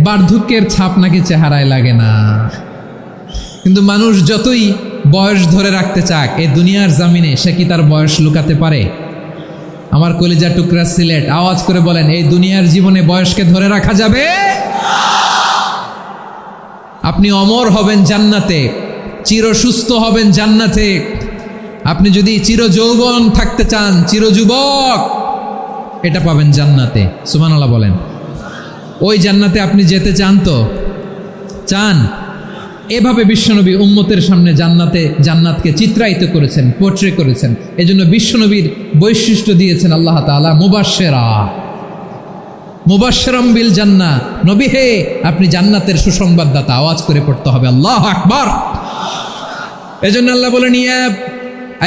বার্ধক্যের ছাপ নাকি চেহারায় লাগে না। কিন্তু মানুষ যতই বয়স ধরে রাখতে চাক, এই দুনিয়ার জামিনে সে কি তার বয়স লুকাতে পারে? আমার কলিজা টুকরা সিলেট, আওয়াজ করে বলেন, এই দুনিয়ার জীবনে বয়সকে ধরে রাখা যাবে? আপনি অমর হবেন জান্নাতে, চির সুস্থ হবেন জান্নাতে। আপনি যদি চির যৌবন থাকতে চান, চির যুবক, এটা পাবেন জান্নাতে। সুবহানাল্লাহ বলেন। ওই জান্নাতে আপনি যেতে চান তো? চান? এভাবে বিশ্বনবী উম্মতের সামনে জান্নাতকে চিত্রায়িত করেছেন, পোট্রে করেছেন। এজন্য বিশ্বনবীর বৈশিষ্ট্য দিয়েছেন আল্লাহ তাআলা মুবাশশিরাম বিল জান্নাহ। নবী হে, আপনি জান্নাতের সুসংবাদদাতা। আওয়াজ করে পড়তে হবে আল্লাহু আকবার। এজন্য আল্লাহ বলেন, ইয়া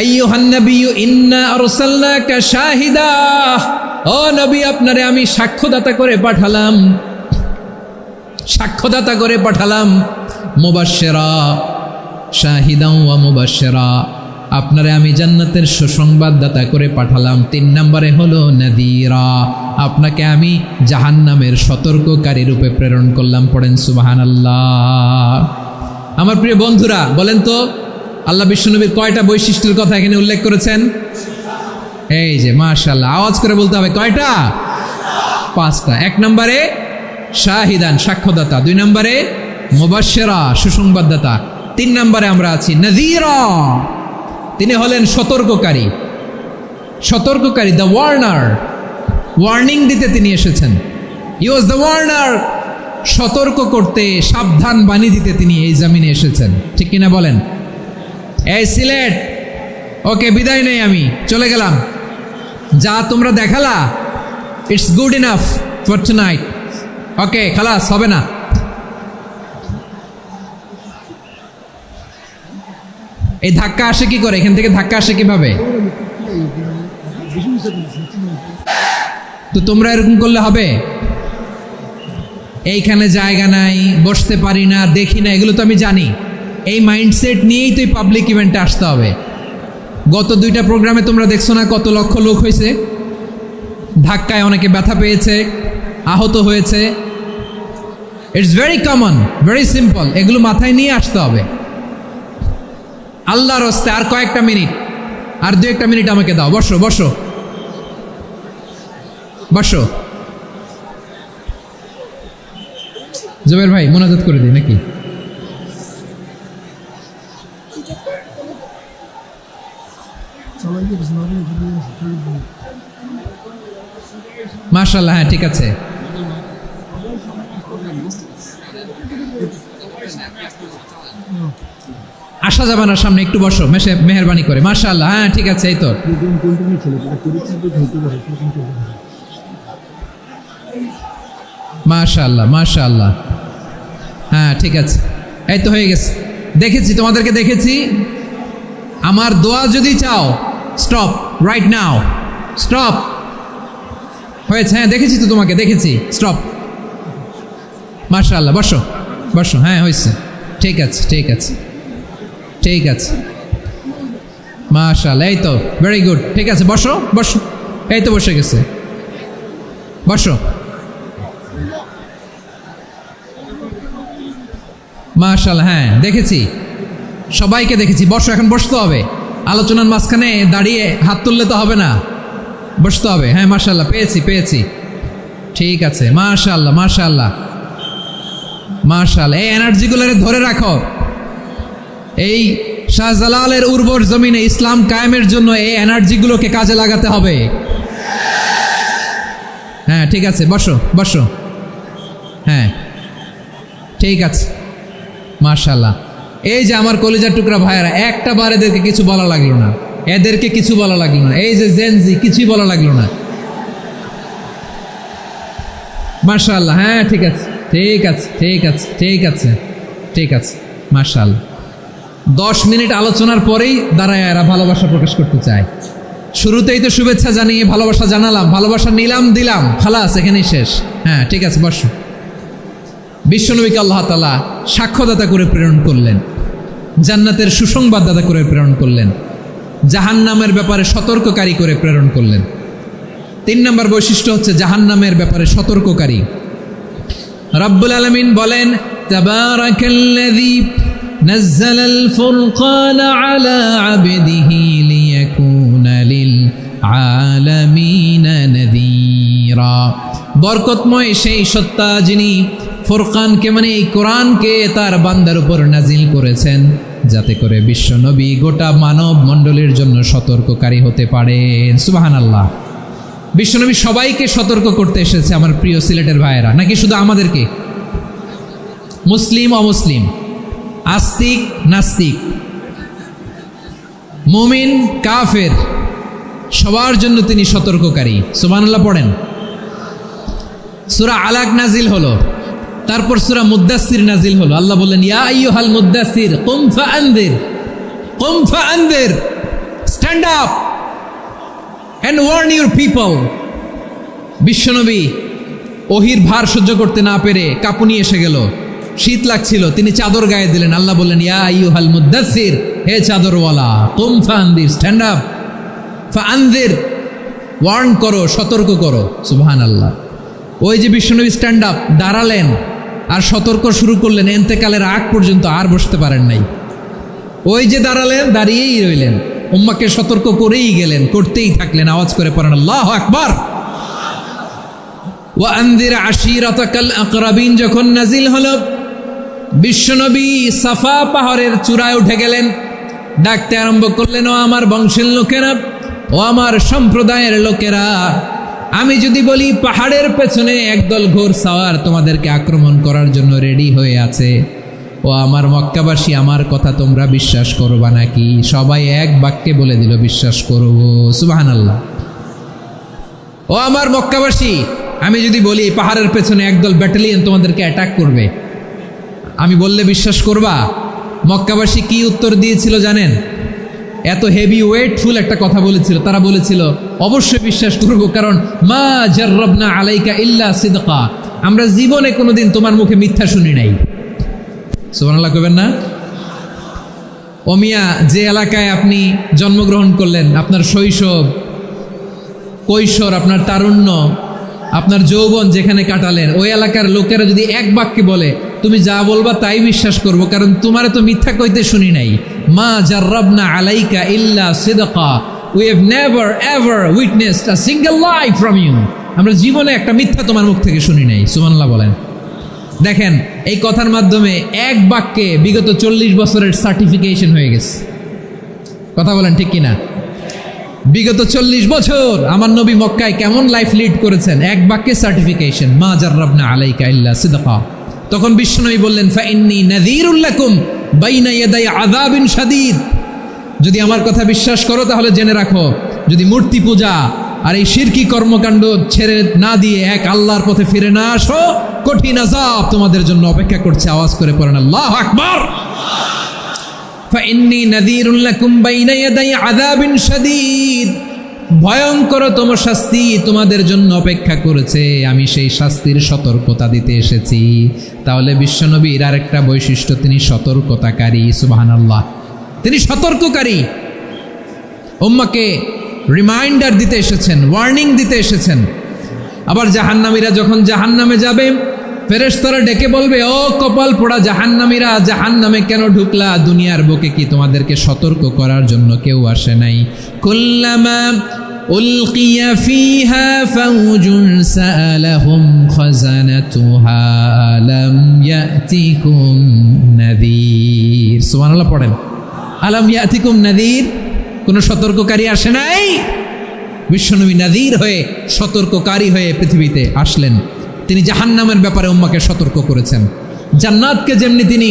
আইয়ুহান নাবিয়্যু ইন্না আরসালনাকা শাহিদা। ও নবী, আপনারে আমি সাক্ষ্যদাতা করে পাঠালাম, সাক্ষ্যদাতা করে পাঠালাম। মুবাশশিরা, শাহিদাও ওয়া মুবাশশিরা, আপনারে আমি জান্নাতের সুসংবাদদাতা করে পাঠালাম। 3 নম্বরে হলো নাযীরা, আপনাকে আমি জাহান্নামের সতর্ককারী রূপে প্রেরণ করলাম। পড়েন সুবহানাল্লাহ। আমার প্রিয় বন্ধুরা, বলেন তো আল্লাহ বিশ্বনবীর কয়টা বৈশিষ্ট্যের কথা এখানে উল্লেখ করেছেন? এই যে মাশাআল্লাহ, আওয়াজ করে বলতে হবে, কয়টা? 5টা। 1 নম্বরে শাহিদান, সাক্ষ্যদাতা। 2 নম্বরে মুবাশশিরা, সুসংবাদদাতা। 3 নম্বরে আমরা আছি নাযীরা, তিনি হলেন সতর্ককারী। সতর্ককারী, দ্য ওয়ার্নার, ওয়ার্নিং দিতে তিনি এসেছেন। হি ওয়াজ দ্য ওয়ার্নার, সতর্ক করতে, সাবধান বাণী দিতে তিনি এই জামিনে এসেছেন। ঠিক কিনা বলেন? এই সিলেট, ওকে, বিদায় নেই, আমি চলে গেলাম। যা তোমরা দেখালা, it's good enough for tonight. Okay, খালাস, হবে না। এই ধাক্কা আসে কি করে? এখান থেকে ধাক্কা আসে কিভাবে? তো তোমরা এরকম করলে হবে? এইখানে জায়গা নাই, বসতে পারি না, দেখি না, এগুলো তো আমি জানি। এই মাইন্ডসেট নিয়েই তো এই পাবলিক ইভেন্টে আসতে হবে। গত 2টা প্রোগ্রামে তোমরা দেখছো না কত লক্ষ লোক হয়েছে? ধাক্কায় অনেকে ব্যথা পেয়েছে, আহত হয়েছে। It's very common, very simple. এগুলো মাথায় নিয়ে আসতে হবে। আল্লাহর হস্তে আর কয়েকটা মিনিট, আর 2-1 মিনিট আমাকে দাও। বসো বসো বসো। জুবের ভাই মোনাজাত করে দিই নাকি? মাশাআল্লাহ, হ্যাঁ ঠিক আছে। আসা যাবে না সামনে, একটু বসো মেহেরবানি করে। মাশাআল্লাহ, হ্যাঁ ঠিক আছে। এই তো মাশাআল্লাহ মাশাআল্লাহ, হ্যাঁ ঠিক আছে। এই তো হয়ে গেছে। দেখেছি তোমাদেরকে, দেখেছি। আমার দোয়া যদি চাও, স্টপ রাইট নাও, স্টপ। হয়েছে, হ্যাঁ দেখেছি তো তোমাকে, দেখেছি। স্টপ। মাশাআল্লাহ, বসো বসো। হ্যাঁ হয়েছে, ঠিক আছে ঠিক আছে ঠিক আছে। মাশাআল্লাহ, এই তো ভেরি গুড। ঠিক আছে, বসো বসো। এই তো বসে গেছে, বসো। মাশাআল্লাহ, হ্যাঁ দেখেছি, সবাইকে দেখেছি। বসো, এখন বসতে হবে। আলোচনার মাঝখানে দাঁড়িয়ে হাত তুললে তো হবে না, বসতে হবে। হ্যাঁ মাশাআল্লাহ, পেয়েছি পেয়েছি। ঠিক আছে, মাশাআল্লাহ মাশাআল্লাহ মাশাআল্লাহ। এই এনার্জিগুলো ধরে রাখো। এই শাহজালালের উর্বর জমিনে ইসলাম কায়েমের জন্য এই এনার্জিগুলোকে কাজে লাগাতে হবে। হ্যাঁ ঠিক আছে, বসো বসো। হ্যাঁ ঠিক আছে, মাশাআল্লাহ। এই যে আমার কলিজার টুকরা ভাইয়েরা, একটা বার এদেরকে কিছু বলা লাগলো না, এদেরকে কিছু বলা লাগলো না। এই যে জেনজি, কিছুই বলা লাগলো না। মাশাআল্লাহ, হ্যাঁ ঠিক আছে ঠিক আছে ঠিক আছে ঠিক আছে ঠিক আছে। মাশাআল্লাহ। 10 মিনিট আলোচনার পরেই দাঁড়ায় এরা ভালোবাসা প্রকাশ করতে চায়। শুরুতেই তো শুভেচ্ছা জানিয়ে ভালোবাসা জানালাম, ভালোবাসা নিলাম, দিলাম, খালাস, এখানেই শেষ। হ্যাঁ ঠিক আছে, বসো। বিশ্বনবীকে আল্লাহ তাআলা সাক্ষ্যদাতা করে প্রেরণ করলেন, জান্নাতের সুসংবাদদাতা করে প্রেরণ করলেন, জাহান্নামের ব্যাপারে সতর্ককারী করে প্রেরণ করলেন। 3 নম্বর বৈশিষ্ট্য হচ্ছে জাহান্নামের ব্যাপারে সতর্ককারী। রব্বুল আলামিন বলেন, তাবারাকাল্লাযী নাযালাল ফুরকানা আলা আবদিহি লিয়াকুনা লিল আলামিনা নাযীরা। বরকতময় সেই সত্তা যিনি ফুরকানকে, মানে এই কোরআনকে তার বান্দার উপর নাজিল করেছেন, যাতে করে বিশ্বনবী গোটা মানব মণ্ডলীর জন্য সতর্ককারী হতে পারেন। সুবহানাল্লাহ। বিশ্বনবী সবাইকে সতর্ক করতে এসেছে, আমার প্রিয় সিলেটের ভাইয়েরা। নাকি শুধু আমাদেরকে? মুসলিম অমুসলিম, আস্তিক নাস্তিক, মুমিন কাফের, সবার জন্য তিনি সতর্ককারী। সুবহানাল্লাহ পড়েন। সূরা আলাক নাজিল হলো, তারপর সূরা মুদ্দাসসির নাজিল হলো। আল্লাহ বললেন, ইয়া আইয়ুহাল মুদ্দাসসির কুম ফাআনদির, কুম ফাআনদির, stand up and warn your people. বিশ্বনবী ওহির ভার সহ্য করতে না পেরে কাঁপুনি এসে গেল, শীত লাগছিল, তিনি চাদর গায়ে দিলেন। আল্লাহ বললেন, ইয়া আইয়ুহাল মুদ্দাসসির, হে চাদরওয়ালা, কুম ফাআনদির, স্ট্যান্ড আপ, ফাআনদির, ওয়ার্ন করো, সতর্ক করো। সুবহানাল্লাহ। ওই যে বিশ্বনবী স্ট্যান্ড আপ, দাঁড়ালেন আর সতর্ক শুরু করলেন, এন্তেকালের আগ পর্যন্ত আর বসতে পারেন নাই। ওই যে দাঁড়ালেন, দাঁড়িয়েই রইলেন, উম্মাকে সতর্ক করেই গেলেন, করতেই থাকলেন। আওয়াজ করে পড়েন আল্লাহু আকবার। ওয়া আনযির আশীরাতাকাল আকরাবিন যখন নাজিল হলো, বিশ্বনবী সাফা পাহাড়ের চূড়ায় উঠে গেলেন, ডাকতে আরম্ভ করলেন, ও আমার বংশের লোকেরা, ও আমার সম্প্রদায়ের লোকেরা, আমি যদি বলি পাহাড়ের পেছনে একদল ঘোড়সাওয়ার তোমাদেরকে আক্রমণ করার জন্য রেডি হয়ে আছে, ও আমার মক্কাবাসী, আমার কথা তোমরা বিশ্বাস করবা নাকি? সবাই এক বাক্যে বলে দিল, বিশ্বাস করব। সুবহানাল্লাহ। ও আমার মক্কাবাসী, আমি যদি বলি পাহাড়ের পেছনে একদল ব্যাটালিয়ন তোমাদেরকে অ্যাটাক করবে, আমি বললে বিশ্বাস করবা? মক্কাবাসী কি উত্তর দিয়েছিল জানেন? এত হেভি ওয়েটফুল একটা কথা বলেছিল। তারা বলেছিল অবশ্যই বিশ্বাস করব, কারণ মা জাররাবনা আলাইকা ইল্লা সিদকা, আমরা জীবনে কোনোদিন তোমার মুখে মিথ্যা শুনি নাই। সুবহানাল্লাহ কইবেন না? ও মিয়া, যে এলাকায় আপনি জন্মগ্রহণ করলেন, আপনার শৈশব, কৈশোর, আপনার তারুণ্য, আপনার যৌবন যেখানে কাটালেন, ওই এলাকার লোকেরা যদি এক বাক্যে বলে তুমি যা বলবা তাই বিশ্বাস করব, কারণ তোমারে তো মিথ্যা কইতে শুনি নাই। মা জাররাবনা আলাইকা ইল্লা সিদকা, we have never ever witnessed a single lie from you, আমরা জীবনে একটা মিথ্যা তোমার মুখ থেকে শুনি নাই। সুবহানাল্লাহ বলেন। দেখেন, এই কথার মাধ্যমে এক বাক্যে বিগত 40 বছরের সার্টিফিকেশন হয়ে গেছে। কথা বলেন ঠিক কিনা? বিগত 40 বছর আমার নবী মক্কায় কেমন লাইফ লিড করেছেন, এক বাক্যে সার্টিফিকেশন, মা জাররাবনা আলাইকা ইল্লা সিদকা। তখন বিশ্বনবী বললেন ফাইন্নী নাযীরুল লাকুম বাইনা ইয়াদাই আযাবিন শাদীদ, যদি আমার কথা বিশ্বাস করো তাহলে জেনে রাখো, যদি মূর্তি পূজা আর এই শিরকি কর্মকাণ্ড ছেড়ে না দিয়ে এক আল্লাহর পথে ফিরে না আসো, কঠিন আযাব তোমাদের জন্য অপেক্ষা করছে। আওয়াজ করে পড়েন আল্লাহু আকবার। ফাইন্নী নাযীরুল লাকুম বাইনা ইয়াদাই আযাবিন শাদীদ, ভয়ঙ্করতম শাস্তি তোমাদের জন্য অপেক্ষা করেছে, আমি সেই শাস্তির সতর্কতা দিতে এসেছি। তাহলে বিশ্বনবীর আরেকটা বৈশিষ্ট্য, তিনি সতর্কতাকারী। সুবহানাল্লাহ, তিনি সতর্ককারী। উম্মাহকে রিমাইন্ডার দিতে এসেছেন, ওয়ার্নিং দিতে এসেছেন। আবার জাহান্নামীরা যখন জাহান্নামে যাবে, ফেরেশতারা ডেকে বলবে, ও কপাল পোড়া জাহান্নামীরা, জাহান্নামে কেন ঢুকলা? দুনিয়ার বুকে কি তোমাদেরকে সতর্ক করার জন্য কেউ আসে নাই? কুল্লামা উলকিয়া ফিহা ফাউজুন সাআলাহুম খাযানাতুহা আলাম ইয়াতিকুম নাযীর। সুবহানাল্লাহ পড়েন। আলাম ইয়াতিকুম নাযীর, কোন সতর্ককারী আসে নাই? বিশ্বনবী নাযীর হয়ে, সতর্ককারী হয়ে পৃথিবীতে আসলেন। তিনি জাহান্নামের ব্যাপারে উম্মাকে সতর্ক করেছেন। জান্নাতকে যেমনি তিনি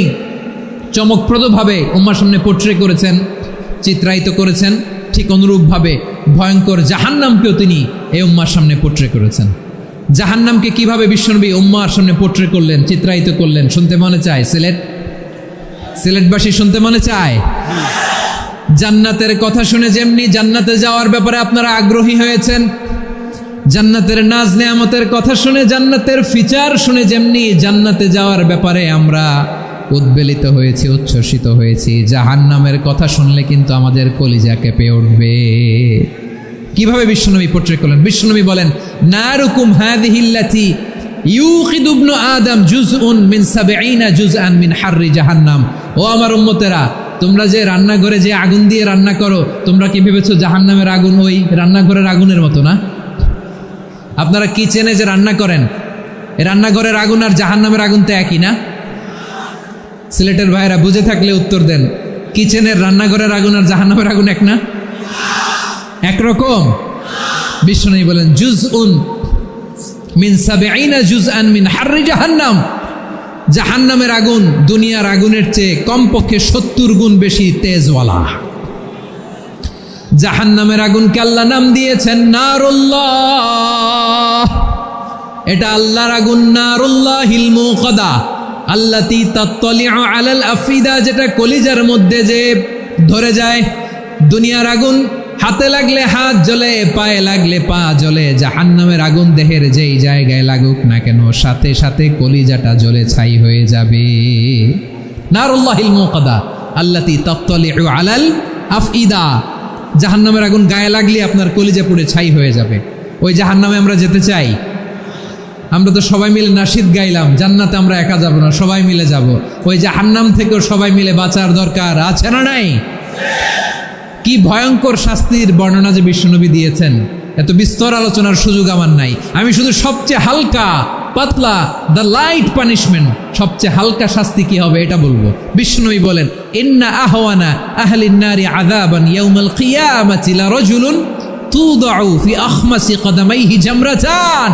চমকপ্রদভাবে উম্মার সামনে পোট্রে করেছেন, চিত্রায়িত করেছেন, ঠিক অনুরূপভাবে ভয়ঙ্কর জাহান্নামকেও তিনি এই উম্মার সামনে পোট্রে করেছেন। জাহান্নামকে কিভাবে বিশ্বনবী উম্মার সামনে পোট্রে করলেন, চিত্রায়িত করলেন, শুনতে মনে চায়? সিলেটবাসী শুনতে মনে চায়? জান্নাতের কথা শুনে যেমনি জান্নাতে যাওয়ার ব্যাপারে আপনারা আগ্রহী হয়েছেন, জান্নাতের নাজ নেয়ামতের কথা শুনে, জান্নাতের ফিচার শুনে যেমনি জান্নাতে যাওয়ার ব্যাপারে আমরা উদ্বেলিত হয়েছি, উচ্ছ্বসিত হয়েছি, জাহান্নামের কথা শুনলে কিন্তু আমাদের কলিজা কেঁপে উঠবে। কিভাবে বিশ্বনবী পোট্রে করলেন? বিশ্বনবী বলেন, নারুকুম হাযিহিল্লাতী ইউকিদু ইবনু আদম জুজউন মিন ৭০ জুজআন মিন হাররি জাহান্নাম। ও আমার উম্মতেরা, তোমরা যে রান্নাঘরে যে আগুন দিয়ে রান্না করো, তোমরা কি ভেবেছো জাহান্নামের আগুন ওই রান্নাঘরের আগুনের মতো না? আপনারা কিচেনে যে রান্না করেন, এই রান্নাঘরের আগুন আর জাহান্নামের আগুন তো একই না? সিলেটের ভাইরা বুঝে থাকলে উত্তর দেন, কিচেনের রান্নাঘরের আগুন আর জাহান্নামের আগুন এক না? একরকম? বিশ্বনবী বলেন, জুজউন মিন ৭০ জুজআন মিন হাররি জাহান্নাম, জাহান্নামের আগুন দুনিয়ার আগুনের চেয়ে কমপক্ষে ৭০ গুণ বেশি তেজওয়ালা। জাহান্নামের আগুনকে আল্লাহ নাম দিয়েছেন নারুল্লাহ। এটা আল্লাহর আগুন, নারুল্লাহিল মুকাদা আল্লাতী তাত্তালিউ আলাল আফিদা, যেটা কলিজার মধ্যে যে ধরে যায়। দুনিয়ার আগুন হাতে লাগলে হাত জ্বলে, পায়ে লাগলে পা জ্বলে, জাহান্নামের আগুন দেহের যেই জায়গায় লাগুক না কেন, সাথে সাথে কলিজাটা জ্বলে ছাই হয়ে যাবে। নারুল্লাহিল মুকাদা আল্লাতী তাত্তালিউ আলাল আফিদা, জাহান্নামের আগুন গায়ে লাগলে আপনার কলিজা পুড়ে ছাই হয়ে যাবে। ওই জাহান্নামে আমরা যেতে চাই? আমরা তো সবাই মিলে নাশিদ গাইলাম, জান্নাতে আমরা একা যাব না, সবাই মিলে যাব। ওই জাহান্নাম থেকেও সবাই মিলে বাঁচার দরকার আছে না নাই? কি ভয়ঙ্কর শাস্তির বর্ণনা যে বিশ্বনবী দিয়েছেন, এত বিস্তর আলোচনার সুযোগ আমার নাই। আমি শুধু সবচেয়ে হালকা পাতলা, দ্য লাইট পানিশমেন্ট, সবচেয়ে হালকা শাস্তি কি হবে এটা বলবো। বিশ্বনবী বলেন, ইন্না আহওয়ানা আহলিন নারি আযাবান ইয়াউমাল কিয়ামাতি লারাজুলুন তুদাউ ফি আখমাসি কদামাইহি জামরাতান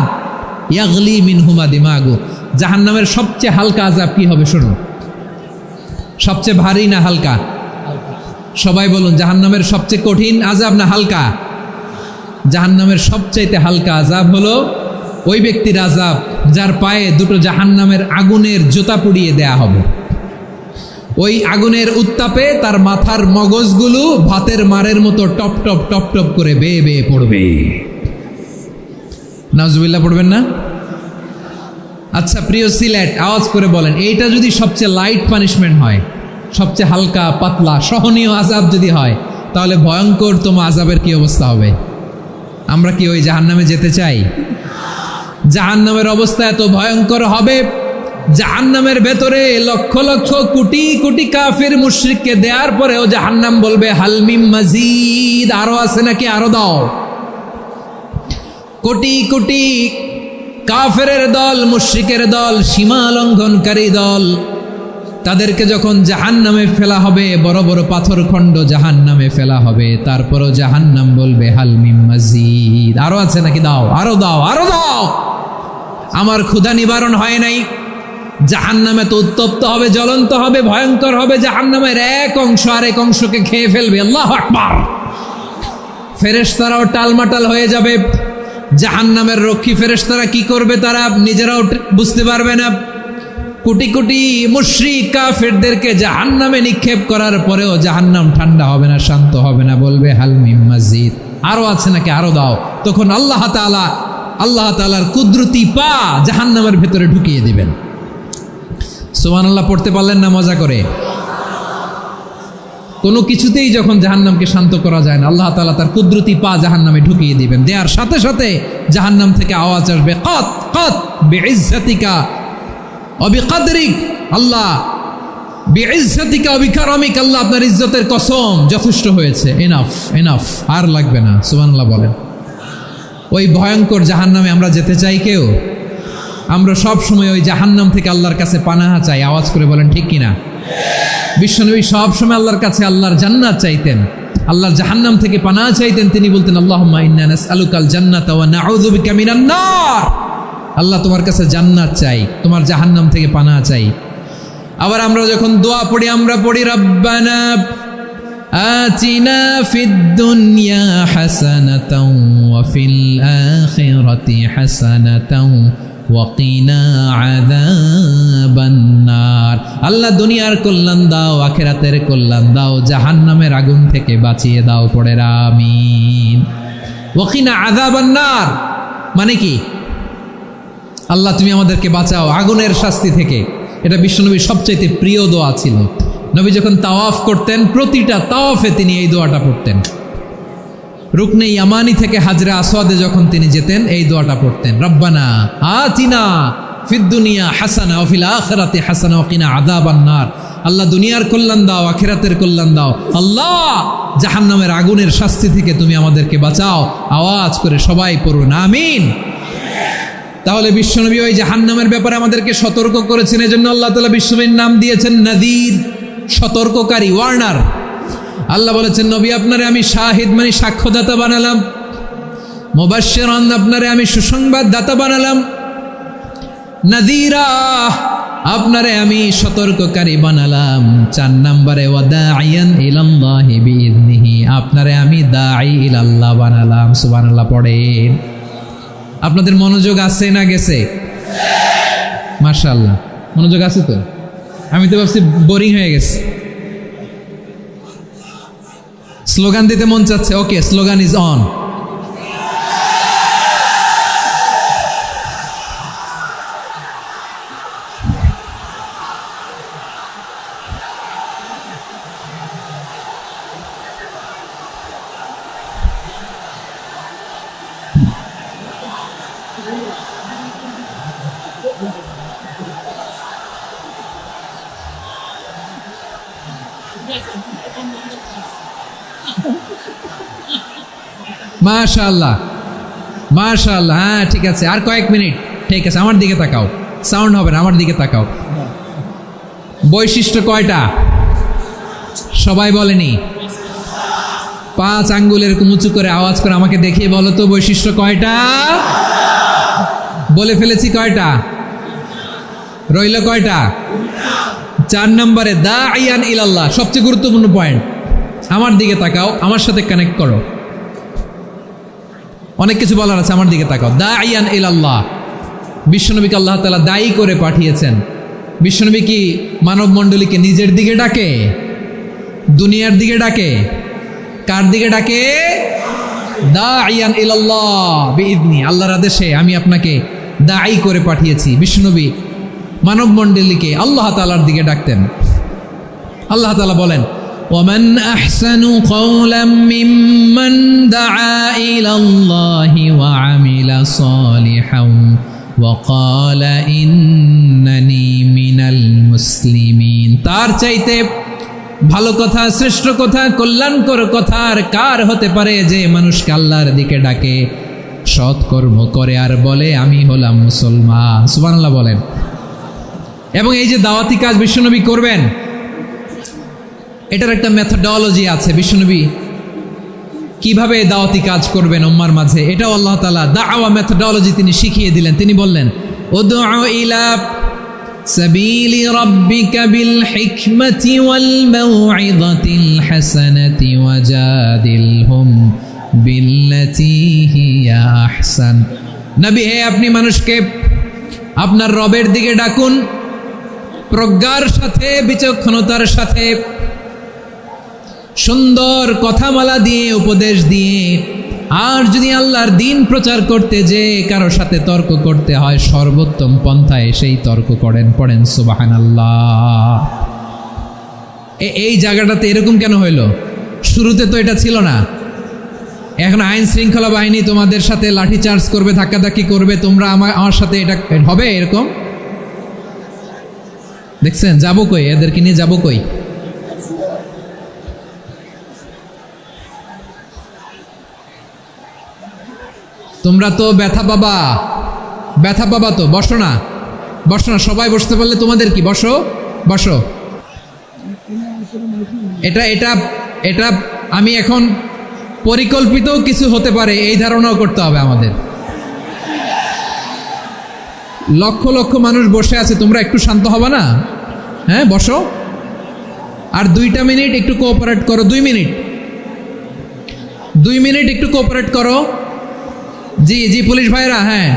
ইয়াগলি মিনহুমা দিমাগু। জাহান্নামের সবচেয়ে হালকা আযাব কি হবে শুনুন। সবচেয়ে ভারী না হালকা? সবাই বলুন, জাহান্নামের সবচেয়ে কঠিন আযাব না হালকা? জাহান্নামের সবচাইতে হালকা আযাব হলো ওই ব্যক্তির আযাব যার পায়ে দুটো জাহান্নামের আগুনের জুতা পুড়িয়ে দেয়া হবে। ওই আগুনের উত্তাপে তার মাথার মগজগুলো ভাতের মারের মতো টপ টপ টপ টপ করে বেয়ে বেয়ে পড়বে। নাউজুবিল্লাহ পড়বেন না? আচ্ছা প্রিয় সিলেট, আওয়াজ করে বলেন, এইটা যদি সবচেয়ে লাইট পানিশমেন্ট হয়, সবচেয়ে হালকা পাতলা সহনীয় আযাব যদি হয়, তাহলে ভয়ঙ্করতম আযাবের কি অবস্থা হবে? আমরা কি ওই জাহান্নামে যেতে চাই? জাহান্নামের অবস্থা এত ভয়ঙ্কর হবে, জাহান্নামের ভেতরে লক্ষ লক্ষ কোটি কোটি কাফির মুশরিককে দেওয়ার পরেও জাহান্নাম বলবে হালমিম মাজিদ, আরো আছে নাকি, আরো দাও। কোটি কোটি কাফেরের দল, মুশরিকের দল, সীমা লঙ্ঘনকারী দল, তাদেরকে যখন জাহান্নামে ফেলা হবে, বড় বড় পাথর খণ্ড জাহান্নামে ফেলা হবে, তারপরও জাহান্নাম বলবে হালমিম মাজিদ, আরো আছে নাকি, দাও, আরো দাও, আরো দাও। আমার ক্ষুধা নিবারণ হয় নাই। জাহান্নামে তো উত্তপ্ত হবে, জ্বলন্ত হবে, ভয়ঙ্কর হবে। জাহান্নামের এক অংশ আরেক অংশকে খেয়ে ফেলবে। আল্লাহু আকবার। ফেরেশতারাও টালমাটাল হয়ে যাবে। জাহান্নামের রক্ষী ফেরেশতারা কি করবে তারা নিজেরাও বুঝতে পারবে না। কোটি কোটি মুশরিক কাফেরদেরকে জাহান্নামে নিক্ষেপ করার পরেও জাহান্নাম ঠান্ডা হবে না, শান্ত হবে না, বলবে হালমিম মাজিদ, আরো আছে নাকি, আরো দাও। তখন আল্লাহ তাআলার কুদরতি পা জাহান্নামের ভেতরে ঢুকিয়ে দিবেন। সুবহানাল্লাহ পড়তে পারলেন না মজা করে? কোনো কিছুতেই যখন জাহান্নামকে শান্ত করা যায় না, আল্লাহ তাআলা তার কুদরতি পা জাহান্নামে ঢুকিয়ে দিবেন। দেওয়ার সাথে সাথে জাহান্নাম থেকে আওয়াজ আসবে, কাত কাত বিইজ্জাতিকা ওয়া বিকদরিক, আল্লাহ বিইজ্জাতিকা ওয়া বিকারামিক, আল্লাহ আপনার ইজ্জতের কসম, যথেষ্ট হয়েছে, এনাফ এনাফ, আর লাগবে না। সুবহানাল্লাহ বলেন। ওই ভয়ঙ্কর জাহান্নামে আমরা যেতে চাই কেউ? আমরা সব সময় ওই জাহান্নাম থেকে আল্লাহর কাছে পানাহা চাই। আওয়াজ করে বলেন ঠিক কিনা? বিশ্বনবী সব সময় আল্লাহর কাছে আল্লাহর জান্নাত চাইতেন, আল্লাহর জাহান্নাম থেকে পানাহা চাইতেন। তিনি বলতেন আল্লাহুম্মা ইন্না নাসআলুকাল জান্নাতা ওয়া নাউযু বিকা মিনান নার। আল্লাহ তোমার কাছে জান্নাত চাই, তোমার জাহান্নাম থেকে পানাহা চাই। আবার আমরা যখন দোয়া পড়ি, আমরা পড়ি রব্বানা আতিনা ফিদ দুনিয়া হাসানাতাও ওয়া ফিল আখিরাতি হাসানাতাও ওয়া কিনা আযাবান নার। আল্লাহ দুনিয়ার কল্যাণ দাও, আখিরাতের কল্যাণ দাও, জাহান্নামের আগুন থেকে বাঁচিয়ে দাও, পড়ে আমিন। ওয়া কিনা আযাবান নার মানে কি? আল্লাহ তুমি আমাদেরকে বাঁচাও আগুনের শাস্তি থেকে। এটা বিশ্বনবীর সবচাইতে প্রিয় দোয়া ছিল। নবী যখন তাওয়াফ করতেন, প্রতিটা তাওয়াফে তিনি এই দোয়াটা পড়তেন। রুকনে ইয়ামানি থেকে হাজরে আসওয়াদে যখন তিনি যেতেন, এই দোয়াটা পড়তেন, রব্বানা আতিনা ফিদ দুনিয়া হাসানা ওয়া ফিল আখিরাতি হাসানা ওয়া কিনা আযাবান নার। আল্লাহ দুনিয়ার কল্যাণ দাও, আখিরাতের কল্যাণ দাও, আল্লাহ জাহান্নামের আগুনের শাস্তি থেকে তুমি আমাদেরকে বাঁচাও। আওয়াজ করে সবাই পড়ুন আমিন। তাহলে বিশ্বনবী ওই জাহান্নামের ব্যাপারে আমাদেরকে সতর্ক করেছেন। এজন্য আল্লাহ তাআলা বিশ্বনবীর নাম দিয়েছেন নাযীর, সতর্ককারী, ওয়ার্নার। আল্লাহ বলেছেন নবী আপনারে আমি শাহিদ মানে সাক্ষ্যদাতা বানালাম, মুবাশশিরান আপনারে আমি সুসংবাদ দাতা বানালাম, নাযীরা আপনারে আমি সতর্ককারী বানালাম। 4 নম্বরে ওয়া দাঈয়ান ইলাল্লাহি বিইذনিহি, আপনারে আমি দাঈ ইলাল্লাহ বানালাম। সুবহানাল্লাহ পড়েন। আপনাদের মনোযোগ আছে না গেছে? মাশাআল্লাহ মনোযোগ আছে তো? আমি তো ভাবছি বোরিং হয়ে গেছে। স্লোগান দিতে মন চাচ্ছে। ওকে, স্লোগান ইজ অন। মাশাআল্লাহ মাশাআল্লাহ। হ্যাঁ ঠিক আছে, আর কয়েক মিনিট। ঠিক আছে, আমার দিকে তাকাও, সাউন্ড হবে না, আমার দিকে তাকাও। বৈশিষ্ট্য কয়টা সবাই বলেনি? 5 আঙ্গুল এরকম উঁচু করে আওয়াজ করে আমাকে দেখিয়ে বলো তো বৈশিষ্ট্য কয়টা? বলে ফেলেছি কয়টা? রইল কয়টা? 4 নম্বরে দাঈয়ান ইলাল্লাহ, সবচেয়ে গুরুত্বপূর্ণ পয়েন্ট। আমার দিকে তাকাও, আমার সাথে কানেক্ট করো। অনেক কিছু বলার আছে, আমার দিকে তাকাও। দাঈয়ান ইলাল্লাহ, বিশ্বনবীকে আল্লাহ তাআলা দায়ী করে পাঠিয়েছেন। বিশ্বনবী কি মানব মণ্ডলীকে নিজের দিকে ডাকে, দুনিয়ার দিকে ডাকে? কার দিকে ডাকে? দাইয়ান ইলাল্লাহ বিইذনি, আল্লাহর আদেশে আমি আপনাকে দাঈ করে পাঠিয়েছি। বিশ্বনবী মানব মণ্ডলীকে আল্লাহ তাআলার দিকে ডাকতেন। আল্লাহ তাআলা বলেন, ওয়ামান আহসানু কওলাম মিম্মান দাআ ইলাল্লাহি ওয়া আমিলা সালিহান ওয়া ক্বালা ইন্নানি মিনাল মুসলিমিন। তার চাইতে ভালো কথা, শ্রেষ্ঠ কথা, কল্যাণকর কথা আর কার হতে পারে যে মানুষকে আল্লাহর দিকে ডাকে, সৎকর্ম করে আর বলে আমি হলাম মুসলমান। সুবহানাল্লাহ বলেন। এবং এই যে দাওয়াতি কাজ বিশ্বনবী করবেন, এটার একটা মেথডোলজি আছে। বিশ্বনবী কিভাবে দাওয়াতি কাজ করবেন উম্মার মাঝে, এটাও আল্লাহ তাআলা দাওয়া মেথডোলজি তিনি শিখিয়ে দিলেন। তিনি বললেন, উদউ ইলা সাবিলি রাব্বিকা বিল হিকমাতি ওয়াল মাউইযাতিল হাসানাতি ওয়াজাদিলহুম বিল্লাতী হিয়া আহসান। নবী হে, আপনি মানুষকে আপনার রবের দিকে ডাকুন প্রজ্ঞার সাথে, বিচক্ষণতার সাথে, সুন্দর কথামালা দিয়ে, উপদেশ দিয়ে। আর যদি আল্লাহর দিন প্রচার করতে যে কারো সাথে তর্ক করতে হয়, সর্বোত্তম পন্থায় সেই তর্ক করেন। পড়েন সুবহানাল্লাহ। এই জায়গাটাতে এরকম কেন হইল? শুরুতে তো এটা ছিল না। এখন আইন শৃঙ্খলা বাহিনী তোমাদের সাথে লাঠি চার্জ করবে, ধাক্কাধাক্কি করবে, তোমরা আমার সাথে এটা হবে এরকম? দেখছেন? যাবো কই? এদেরকে নিয়ে যাবো কই? তোমরা তো ব্যথা পাবা, ব্যথা পাবা তো। বসো না, বসো না, সবাই বসতে পারলে তোমাদের কি? বসো বসো। এটা এটা এটা আমি এখন পরিকল্পিত কিছু হতে পারে এই ধারণাও করতে হবে আমাদের। লক্ষ লক্ষ মানুষ বসে আছে, তোমরা একটু শান্ত হবে না? হ্যাঁ, বসো। আর 2টা মিনিট একটু কোঅপারেট করো। 2 মিনিট, 2 মিনিট একটু কোঅপারেট করো। জি জি পুলিশ ভাইরা, হ্যাঁ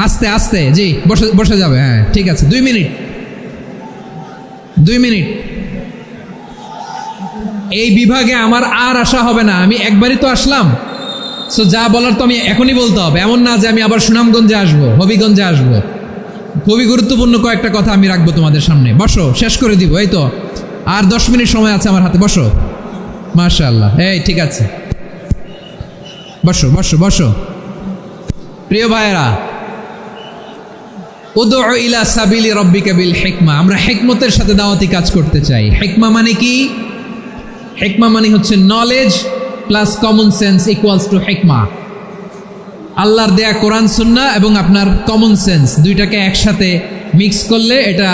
আস্তে আস্তে, জি বসে বসে যাবে। হ্যাঁ ঠিক আছে, 2 মিনিট, 2 মিনিট। এই বিভাগে আমার আর আসা হবে না, আমি একবারই তো আসলাম। সো যা বলার তো আমি এখনই বলতে হবে, এমন না যে আমি আবার সুনামগঞ্জে আসবো, হবিগঞ্জে আসবো। খুবই গুরুত্বপূর্ণ কয়েকটা কথা আমি রাখবো তোমাদের সামনে। বসো, শেষ করে দিব। এই তো আর 10 মিনিট সময় আছে আমার হাতে। বসো। মাশাআল্লাহ, এই ঠিক আছে, বসো বসো বসো। প্রিয় ভাইয়েরা, উদউ ইলা সাবিলি রাব্বিকা বিল হিকমা, আমরা হিকমতের সাথে দাওয়াতি কাজ করতে চাই। হিকমা মানে কি? হিকমা মানে হচ্ছে knowledge plus common sense equals to হিকমা। আল্লাহর দেয়া কোরআন সুন্নাহ এবং আপনার কমন সেন্স দুইটাকে একসাথে মিক্স করলে এটা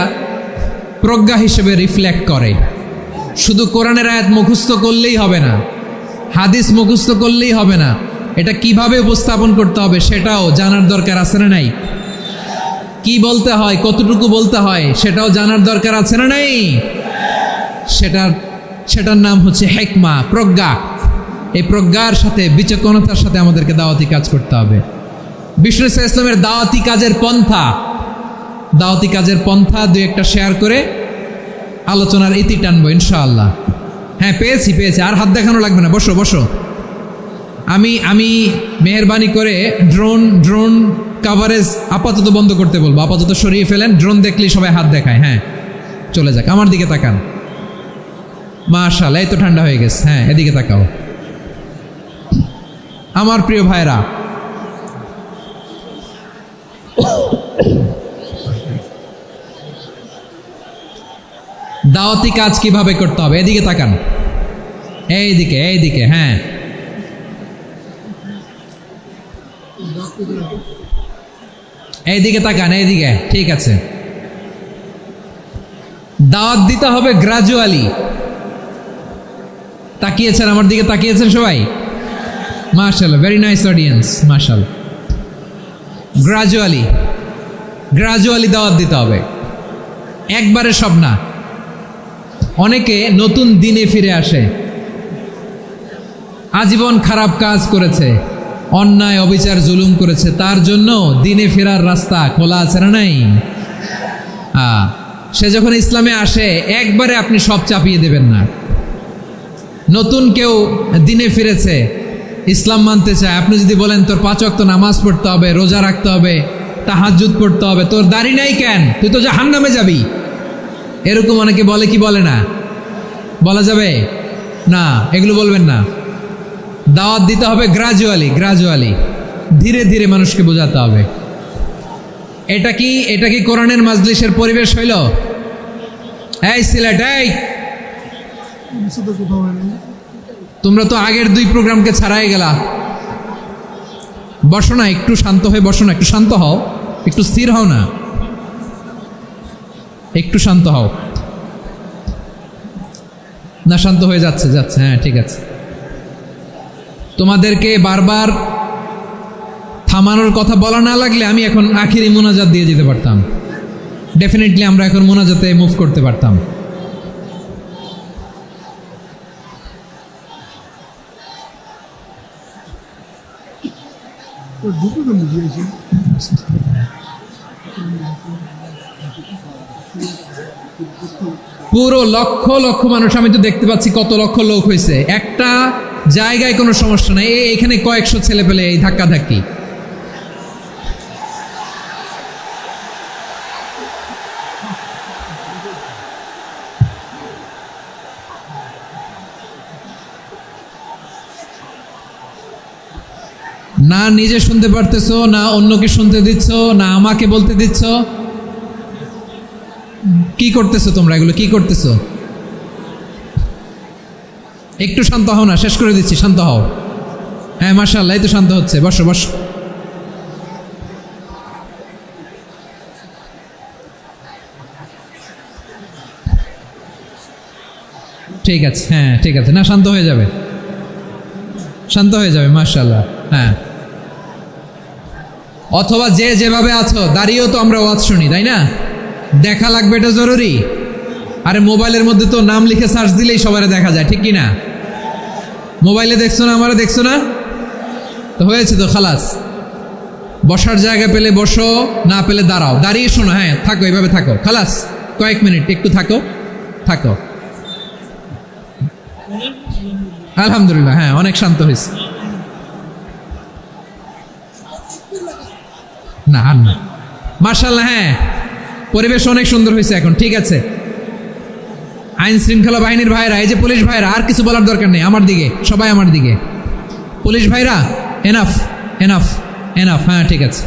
প্রজ্ঞা হিসেবে রিফ্লেক্ট করে। শুধু কোরআনের আয়াত মুখস্থ করলেই হবে না, হাদিস মুখস্থ করলেই হবে না, এটা কিভাবে উপস্থাপন করতে হবে সেটাও জানার দরকার আছে না নাই? কি বলতে হয়, কতটুকু বলতে হয় সেটাও জানার দরকার আছে না নাই? সেটার নাম হচ্ছে হিকমা, প্রজ্ঞা। এই প্রজ্ঞার সাথে, বিচক্ষণতার সাথে আমাদেরকে দাওয়াতি কাজ করতে হবে। বিষ্ণু ইসলামের দাওয়াতি কাজের পন্থা 2-1টা শেয়ার করে আলোচনার ইতি টানবো ইনশাআল্লাহ। হ্যাঁ পেয়েছি, আর হাত দেখানো লাগবে না। বসো বসো। আমি মেহেরবানি করে ড্রোন কাভারেজ আপাতত বন্ধ করতে বলবো, আপাতত সরিয়ে ফেলেন। ড্রোন দেখলেই সবাই হাত দেখায়। হ্যাঁ চলে যাক, আমার দিকে তাকান। মাশাআল্লাহ, এই তো ঠান্ডা হয়ে গেছে। হ্যাঁ এদিকে তাকাও। আমার প্রিয় ভাইরা, দাওয়াতি কাজ কিভাবে করতে হবে এদিকে তাকান। এইদিকে, হ্যাঁ এইদিকে তাকান, এইদিকে, ঠিক আছে। দাওয়াত দিতে হবে গ্রাজুয়ালি। তাকিয়েছেন আমার দিকে, তাকিয়েছেন সবাই? মাশাআল্লাহ, ভেরি নাইস অডিয়েন্স, মাশাআল্লাহ। গ্রাজুয়ালি দাওয়াত দিতে হবে, একবারে সব না। অনেকে নতুন দিনে ফিরে আসে, আজীবন খারাপ কাজ করেছে, অন্যায় অবিচার জুলুম করেছে, তার জন্য দিনে ফেরার রাস্তা খোলা আছে না নাই? হ্যাঁ, সে যখন ইসলামে আসে একবারে আপনি সব চাপিয়ে দেবেন না। নতুন কেউ দিনে ফিরেছে, ইসলাম মানতে চায়, আপনি যদি বলেন তোর 5 ওয়াক্ত নামাজ পড়তে হবে, রোজা রাখতে হবে, তাহাজ্জুদ পড়তে হবে, তোর দাড়ি নাই কেন, তুই তো জাহান্নামে যাবি, এরকম অনেকে বলে কি বলে না? বলা যাবে না, এগুলো বলবেন না। দাওয়াত দিতে হবে গ্রাজুয়ালি, ধীরে ধীরে মানুষকে বোঝাতে হবে। এটা কি কোরআনের মাজলিসের পরিবেশ হইল? এই সিলেট, এই তোমরা তো আগের 2 প্রোগ্রামকে ছাড়াই গেলা। বসো না, একটু শান্ত হয়ে বসো না, একটু শান্ত হও, একটু স্থির হও না, একটু শান্ত হও না। শান্ত হয়ে যাচ্ছে, হ্যাঁ ঠিক আছে। তোমাদেরকে বারবার থামানোর কথা বলা না লাগলে আমি এখন আখিরি মোনাজাত দিয়ে যেতে পারতাম। ডেফিনেটলি আমরা এখন মোনাজাতে মুভ করতে পারতাম। পুরো লক্ষ লক্ষ মানুষ, আমি তো দেখতে পাচ্ছি কত লক্ষ লোক হয়েছে একটা জায়গায়, কোনো সমস্যা নাই। এখানে কয়েকশো ছেলে পেলে এই ধাক্কা ধাক্কি। না নিজে শুনতে পারতেছো, না অন্যকে শুনতে দিচ্ছ, না আমাকে বলতে দিচ্ছ। কি করতেছো তোমরা? এগুলো কি করতেছো? একটু শান্ত হও না, শেষ করে দিচ্ছি, শান্ত হও। হ্যাঁ মাশাআল্লাহ, এই তো শান্ত হচ্ছে। বসো বসো। ঠিক আছে, হ্যাঁ ঠিক আছে, না শান্ত হয়ে যাবে, শান্ত হয়ে যাবে, মাশাআল্লাহ। হ্যাঁ, অথবা যে যেভাবে আছো দাঁড়িয়েও তো আমরা ওয়াজ শুনি, তাই না? দেখা লাগবে, এটা জরুরি। আরে মোবাইলের মধ্যে তো নাম লিখে সার্চ দিলেই সবারে দেখা যায়, ঠিক কি না? মোবাইলে দেখছো না, আমারে দেখছো না, তো হয়েছে তো, খালাস। বসার জায়গা পেলে বসো, না পেলে দাঁড়াও, দাঁড়িয়ে শোনো। হ্যাঁ থাকো, এইভাবে থাকো, খালাস। কয়েক মিনিট একটু থাকো। আলহামদুলিল্লাহ, হ্যাঁ অনেক শান্ত হয়েছে। না আর না, মাশাআল্লাহ, হ্যাঁ পরিবেশ অনেক সুন্দর হয়েছে এখন, ঠিক আছে। আইন শৃঙ্খলা বাহিনীর ভাইরা, এই যে পুলিশ ভাইরা, আর কিছু বলার দরকার নেই, আমার দিকে সবাই, আমার দিকে। পুলিশ ভাইরা, এনাফ এনাফ এনাফ, হ্যাঁ ঠিক আছে।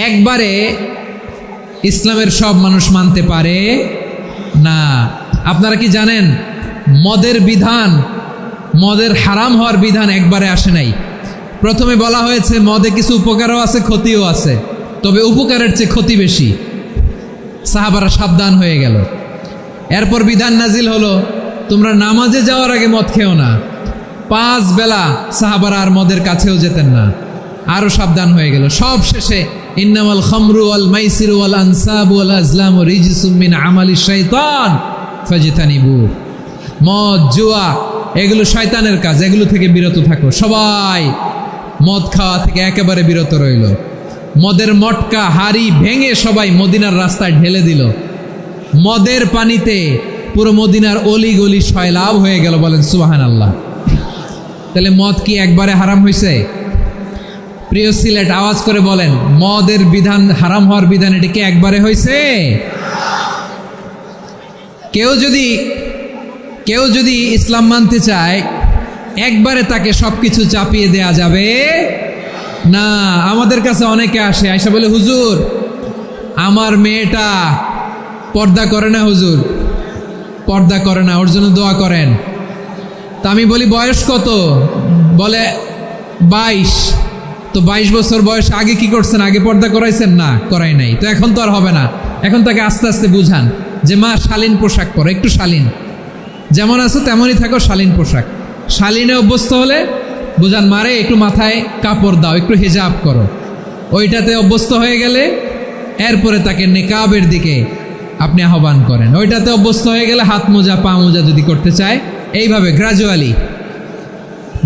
একবারে ইসলামের সব মানুষ মানতে পারে না। আপনারা কি জানেন মদের বিধান, মদের হারাম হওয়ার বিধান একবারে আসে নাই। প্রথমে বলা হয়েছে মদে কিছু উপকারও আছে, ক্ষতিও আছে, তবে উপকারের চেয়ে ক্ষতি বেশি। সাহাবারা সাবধান হয়ে গেল। এরপর বিধান নাজিল হলো, তোমরা নামাজে যাওয়ার আগে মদ খেও না। 5 বেলা সাহাবারা আর মদের কাছেও যেতেন না, আরো সাবধান হয়ে গেল। সব শেষে ইন্নামাল খামরু ওয়াল মাইসিরু ওয়াল আনসাবু ওয়াল আজলামু রিজসুম মিন আমালিশ শাইতান ফাজতানিবু। মদ, জুয়া এগুলো শয়তানের কাজ, এগুলো থেকে বিরত থাকো। সবাই মদ খাওয়া থেকে একেবারে বিরত রইল। মদের মটকা হাড়ি ভেঙে সবাই মদিনার রাস্তায় ঢেলে দিল। মদের পানিতে পুরো মদিনার অলি গলি সয়লাভ হয়ে গেল। বলেন সুবহানাল্লাহ। তাহলে মদ কি একবারে হারাম হয়েছে? প্রিয় সিলেট, আওয়াজ করে বলেন, মদের বিধান, হারাম হওয়ার বিধান, এটা কি একবারে হয়েছে? কেউ যদি ইসলাম মানতে চায় একবারে তাকে সবকিছু চাপিয়ে দেয়া যাবে না। আমাদের কাছে অনেকে আসে, আয়সা বলে, হুজুর আমার মেয়েটা পর্দা করে না, হুজুর পর্দা করে না, ওর জন্য দোয়া করেন। তা আমি বলি বয়স কত? বলে 22। তো 22 বছর বয়স, আগে কি করছেন? আগে পর্দা করাইছেন? না, করাই নাই। তো এখন তো আর হবে না। এখন তাকে আস্তে আস্তে বুঝান যে মা শালীন পোশাক পরো, একটু শালীন, যেমন আছো তেমনই থাকো, শালীন পোশাক। শালীনে অভ্যস্ত হলে বুঝান, মারে একটু মাথায় কাপড় দাও, একটু হিজাব করো। ওইটাতে অভ্যস্ত হয়ে গেলে এরপরে তাকে নেকাবের দিকে আপনি আহ্বান করেন। ওইটাতে অভ্যস্ত হয়ে গেলে হাত মোজা, পা মোজা যদি করতে চায়, এইভাবে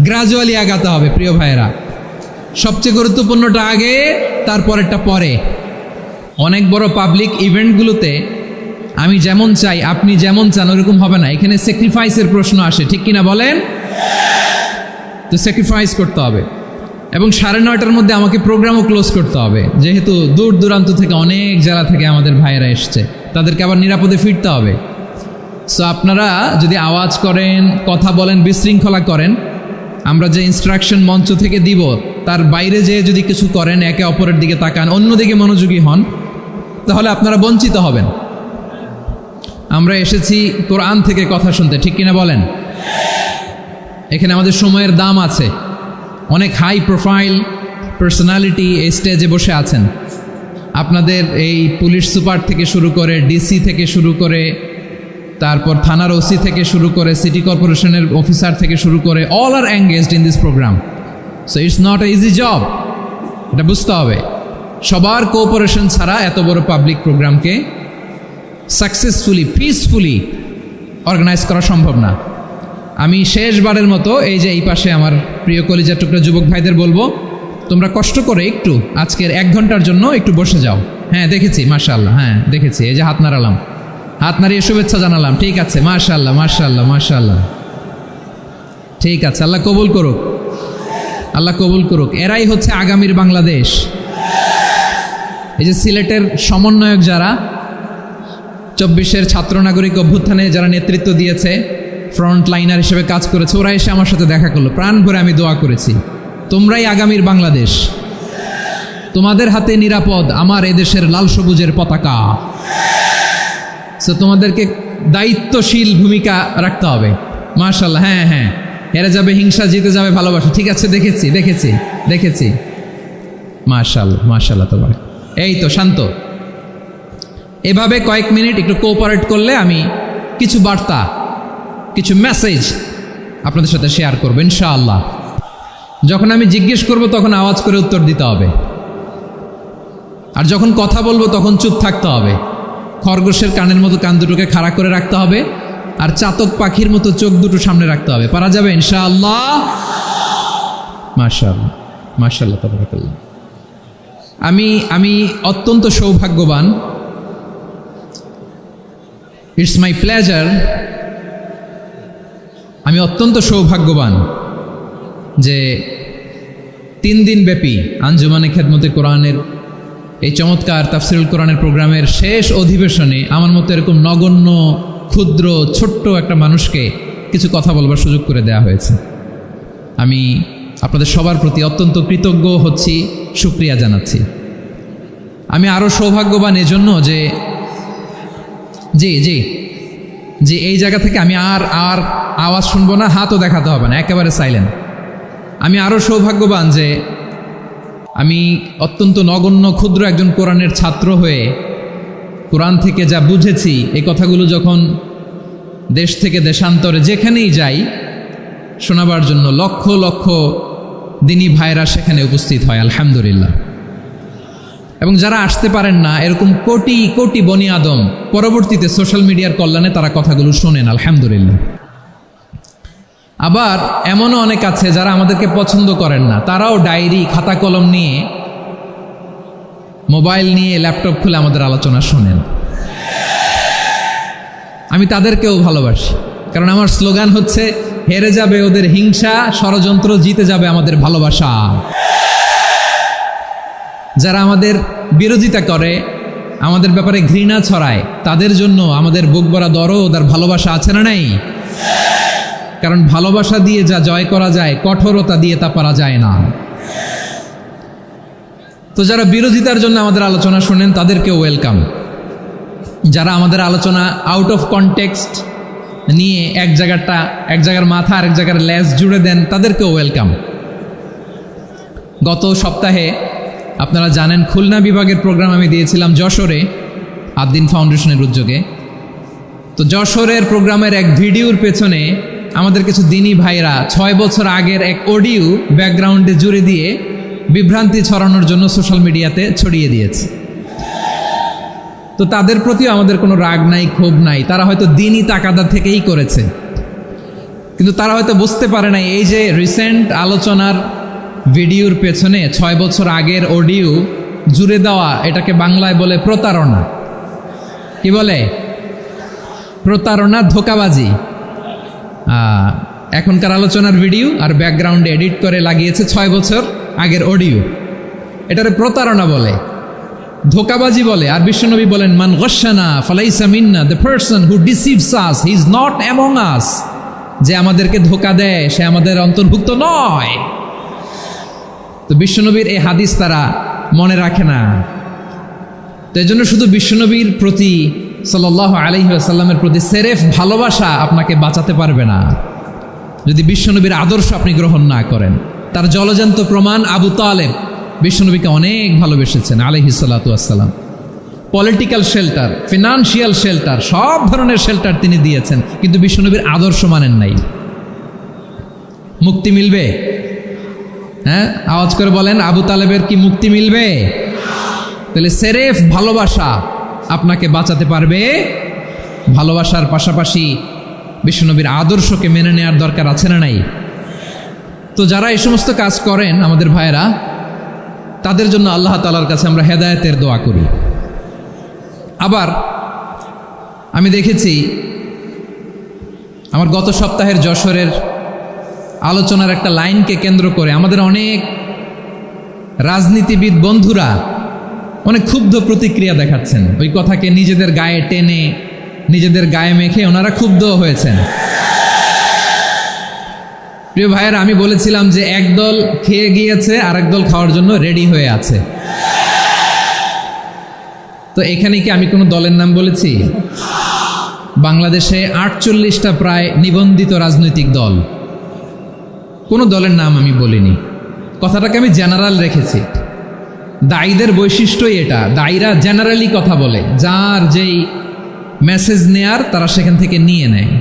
গ্রাজুয়ালি আগাতে হবে। প্রিয় ভাইয়েরা, সবচেয়ে গুরুত্বপূর্ণটা আগে, তারপরেরটা পরে। অনেক বড় পাবলিক ইভেন্টগুলোতে আমি যেমন চাই আপনি যেমন চান ওরকম হবে না, এখানে স্যাক্রিফাইসের প্রশ্ন আসে, ঠিক কিনা বলেন? তো স্যাক্রিফাইস করতে হবে এবং 9:30টার মধ্যে আমাকে প্রোগ্রামও ক্লোজ করতে হবে, যেহেতু দূর দূরান্ত থেকে অনেক জেলা থেকে আমাদের ভাইয়েরা এসছে, তাদেরকে আবার নিরাপদে ফিরতে হবে। সো আপনারা যদি আওয়াজ করেন, কথা বলেন, বিশৃঙ্খলা করেন, আমরা যে ইনস্ট্রাকশন মঞ্চ থেকে দিব তার বাইরে যেয়ে যদি কিছু করেন, একে অপরের দিকে তাকান, অন্যদিকে মনোযোগী হন, তাহলে আপনারা বঞ্চিত হবেন। আমরা এসেছি কোরআন থেকে কথা শুনতে, ঠিক কিনা বলেন? এখানে আমাদের সময়ের দাম আছে। অনেক হাই প্রোফাইল পার্সোনালিটি এই স্টেজে বসে আছেন। আপনাদের এই পুলিশ সুপার থেকে শুরু করে, ডিসি থেকে শুরু করে, তারপর থানার ওসি থেকে শুরু করে, সিটি কর্পোরেশনের অফিসার থেকে শুরু করে, all are engaged in this programme. So it's not a easy job, এটা বুঝতে হবে। সবার কোঅপারেশন ছাড়া এত বড় পাবলিক প্রোগ্রামকে সাকসেসফুলি, পিসফুলি অর্গানাইজ করা সম্ভব না। আমি শেষবারের মতো এই যে এই পাশে আমার প্রিয় কলিজার টুকরা যুবক ভাইদের বলবো, তোমরা কষ্ট করে একটু আজকের 1 ঘন্টার জন্য একটু বসে যাও। হ্যাঁ দেখেছি, মাশাআল্লাহ, হ্যাঁ দেখেছি, এই যে হাত নাড়ালাম, হাত নাড়িয়ে শুভেচ্ছা জানালাম, ঠিক আছে, মাশাআল্লাহ মাশাআল্লাহ মাশাআল্লাহ, ঠিক আছে, আল্লাহ কবুল করুক, আল্লাহ কবুল করুক। এরাই হচ্ছে আগামীর বাংলাদেশ। এই যে সিলেটের সমন্বয়ক যারা 24-এর ছাত্র নাগরিক অভ্যুত্থানে যারা নেতৃত্ব দিয়েছে, ফ্রন্ট লাইনার হিসেবে কাজ করেছে, ওরা এসে আমার সাথে দেখা করলো, প্রাণ ভরে আমি দোয়া করেছি, তোমরাই আগামীর বাংলাদেশ, তোমাদের হাতে নিরাপদ আমার এদেশের লাল সবুজের পতাকা। সো তোমাদেরকে দায়িত্বশীল ভূমিকা রাখতে হবে। মাশাআল্লাহ, হ্যাঁ হ্যাঁ, হেরে যাবে হিংসা, জিতে যাবে ভালোবাসা, ঠিক আছে, দেখেছি দেখেছি দেখেছি, মাশাআল্লাহ মাশাআল্লাহ। তোমার এই তো শান্ত, এভাবে কয়েক মিনিট একটু কোঅপারেট করলে আমি কিছু বার্তা, কিছু মেসেজ আপনাদের সাথে শেয়ার করবো ইনশাআল্লাহ। যখন আমি জিজ্ঞেস করব তখন আওয়াজ করে উত্তর দিতে হবে, আর যখন কথা বলবো তখন চুপ থাকতে হবে। খরগোশের কানের মতো কান দুটোকে খাড়া করে রাখতে হবে, আর চাতক পাখির মতো চোখ দুটো সামনে রাখতে হবে। পারা যাবে ইনশাআল্লাহ? মাশাআল্লাহ মাশাআল্লাহ তাবারাকাল্লাহ। আমি অত্যন্ত সৌভাগ্যবান, ইটস মাই প্লেজার, আমি অত্যন্ত সৌভাগ্যবান যে 3 দিন ব্যাপী আঞ্জুমানে খেদমতে কোরআনের এই চমৎকার তাফসিরুল কোরআনের প্রোগ্রামের শেষ অধিবেশনে আমার মতো এরকম নগণ্য, ক্ষুদ্র, ছোট্ট একটা মানুষকে কিছু কথা বলবার সুযোগ করে দেওয়া হয়েছে। আমি আপনাদের সবার প্রতি অত্যন্ত কৃতজ্ঞ হচ্ছি, শুকরিয়া জানাচ্ছি। আমি আরও সৌভাগ্যবান এজন্য যে জি জি জি এই জায়গা থেকে আমি আর আওয়াজ শুনবো না, হাতও দেখাতে হবে না, একেবারে সাইলেন্ট। আমি আরও সৌভাগ্যবান যে আমি অত্যন্ত নগণ্য ক্ষুদ্র একজন কোরআনের ছাত্র হয়ে কোরআন থেকে যা বুঝেছি, এই কথাগুলো যখন দেশ থেকে দেশান্তরে যেখানেই যাই শোনাবার জন্য লক্ষ লক্ষ দিনী ভাইরা সেখানে উপস্থিত হয় আলহামদুলিল্লাহ। এবং যারা আসতে পারেন না, এরকম কোটি কোটি বনি আদম পরবর্তীতে সোশ্যাল মিডিয়ার কল্যাণে তারা কথাগুলো শোনেন আলহামদুলিল্লাহ। আবার এমনও অনেক আছে যারা আমাদেরকে পছন্দ করেন না, তারাও ডায়েরি, খাতা কলম নিয়ে, মোবাইল নিয়ে, ল্যাপটপ খুলে আমাদের আলোচনা শোনেন। আমি তাদেরকেও ভালোবাসি, কারণ আমার স্লোগান হচ্ছে, হেরে যাবে ওদের হিংসা, ষড়যন্ত্র, জিতে যাবে আমাদের ভালোবাসা। যারা আমাদের বিরোধিতা করে, আমাদের ব্যাপারে ঘৃণা ছড়ায়, তাদের জন্য আমাদের বুক ভরা দরদ আর ভালোবাসা আছে না নাই? কারণ ভালোবাসা দিয়ে যা জয় করা যায়, কঠোরতা দিয়ে তা পারা যায় না। তো যারা বিরোধিতার জন্য আমাদের আলোচনা শোনেন তাদেরকেও ওয়েলকাম। যারা আমাদের আলোচনা আউট অফ কনটেক্সট নিয়ে এক জায়গার মাথা আর এক জায়গার লেজ জুড়ে দেন, তাদেরকেও ওয়েলকাম। গত সপ্তাহে আপনারা জানেন খুলনা বিভাগের প্রোগ্রাম আমি দিয়েছিলাম যশোরে, আদ্দিন ফাউন্ডেশনের উদ্যোগে। তো যশোরের প্রোগ্রামের এক ভিডিওর পেছনে আমাদের কিছু দিনী ভাইরা 6 বছর আগের এক অডিও ব্যাকগ্রাউন্ডে জুড়ে দিয়ে বিভ্রান্তি ছড়ানোর জন্য সোশ্যাল মিডিয়াতে ছড়িয়ে দিয়েছে। তো তাদের প্রতিও আমাদের কোনো রাগ নাই, ক্ষোভ নাই, তারা হয়তো দিনী তাকাদা থেকেই করেছে, কিন্তু তারা হয়তো বুঝতে পারে নাই এই যে রিসেন্ট আলোচনার ভিডিওর পেছনে 6 বছর আগের অডিও জুড়ে দেওয়া, এটাকে বাংলায় বলে প্রতারণা। কি বলে? প্রতারণা, ধোঁকাবাজি। এখনকার আলোচনার ভিডিও আর ব্যাকগ্রাউন্ডে এডিট করে লাগিয়েছে 6 বছর আগের অডিও। এটারে প্রতারণা বলে, ধোঁকাবাজি বলে। আর বিশ্বনবী বলেন, মান গশানা ফালাইসা মিন্না, the person who deceives us he is not among us. যে আমাদেরকে ধোঁকা দেয় সে আমাদের অন্তর্ভুক্ত নয়। তো বিশ্বনবীর এই হাদিস তারা মনে রাখে না। তো এই জন্য শুধু বিশ্বনবীর প্রতি সাল্লাল্লাহু আলাইহি ওয়াসাল্লামের প্রতি সেরেফ ভালোবাসা আপনাকে বাঁচাতে পারবে না যদি বিশ্বনবীর আদর্শ আপনি গ্রহণ না করেন। তার জলজান্ত প্রমাণ, আবু তালেব বিশ্বনবীকে অনেক ভালোবেসেছেন আলাইহিস সালাতু ওয়াসসালাম। পলিটিক্যাল শেল্টার, ফিনান্সিয়াল শেল্টার, সব ধরনের শেল্টার তিনি দিয়েছেন, কিন্তু বিশ্বনবীর আদর্শ মানেন নাই। মুক্তি মিলবে? হ্যাঁ, আওয়াজ করে বলেন, আবু তালেবের কি মুক্তি মিলবে? তাহলে সেরেফ ভালোবাসা আপনাকে বাঁচাতে পারবে। ভালোবাসার পাশাপাশি বিশ্বনবীর আদর্শকে মেনে নেওয়ার দরকার আছে না নাই? তো যারা এই সমস্ত কাজ করেন আমাদের ভাইয়েরা, তাদের জন্য আল্লাহ তাআলার কাছে আমরা হেদায়েতের দোয়া করি। আবার আমি দেখেছি আমার গত সপ্তাহের যশোরের আলোচনার একটা লাইনকে কেন্দ্র করে আমাদের অনেক রাজনীতিবিদ বন্ধুরা অনেক ক্ষুব্ধ প্রতিক্রিয়া দেখাচ্ছেন। ওই কথাকে নিজেদের গায়ে টেনে, নিজেদের গায়ে মেখে ওনারা ক্ষুব্ধ হয়েছেন। প্রিয় ভাইয়েরা, আমি বলেছিলাম যে একদল খেয়ে গিয়েছে, আরেক দল খাওয়ার জন্য রেডি হয়ে আছে। তো এখানে কি আমি কোনো দলের নাম বলেছি? বাংলাদেশে 48টা প্রায় নিবন্ধিত রাজনৈতিক দল, কোনো দলের নাম আমি বলিনি। কথাটাকে আমি জেনারেল রেখেছি। দায়ীদের বৈশিষ্ট্যই এটা, দায়ীরা জেনারেলি কথা বলে, যার যেই মেসেজ নেয়ার তারা সেখান থেকে নিয়ে নেয়।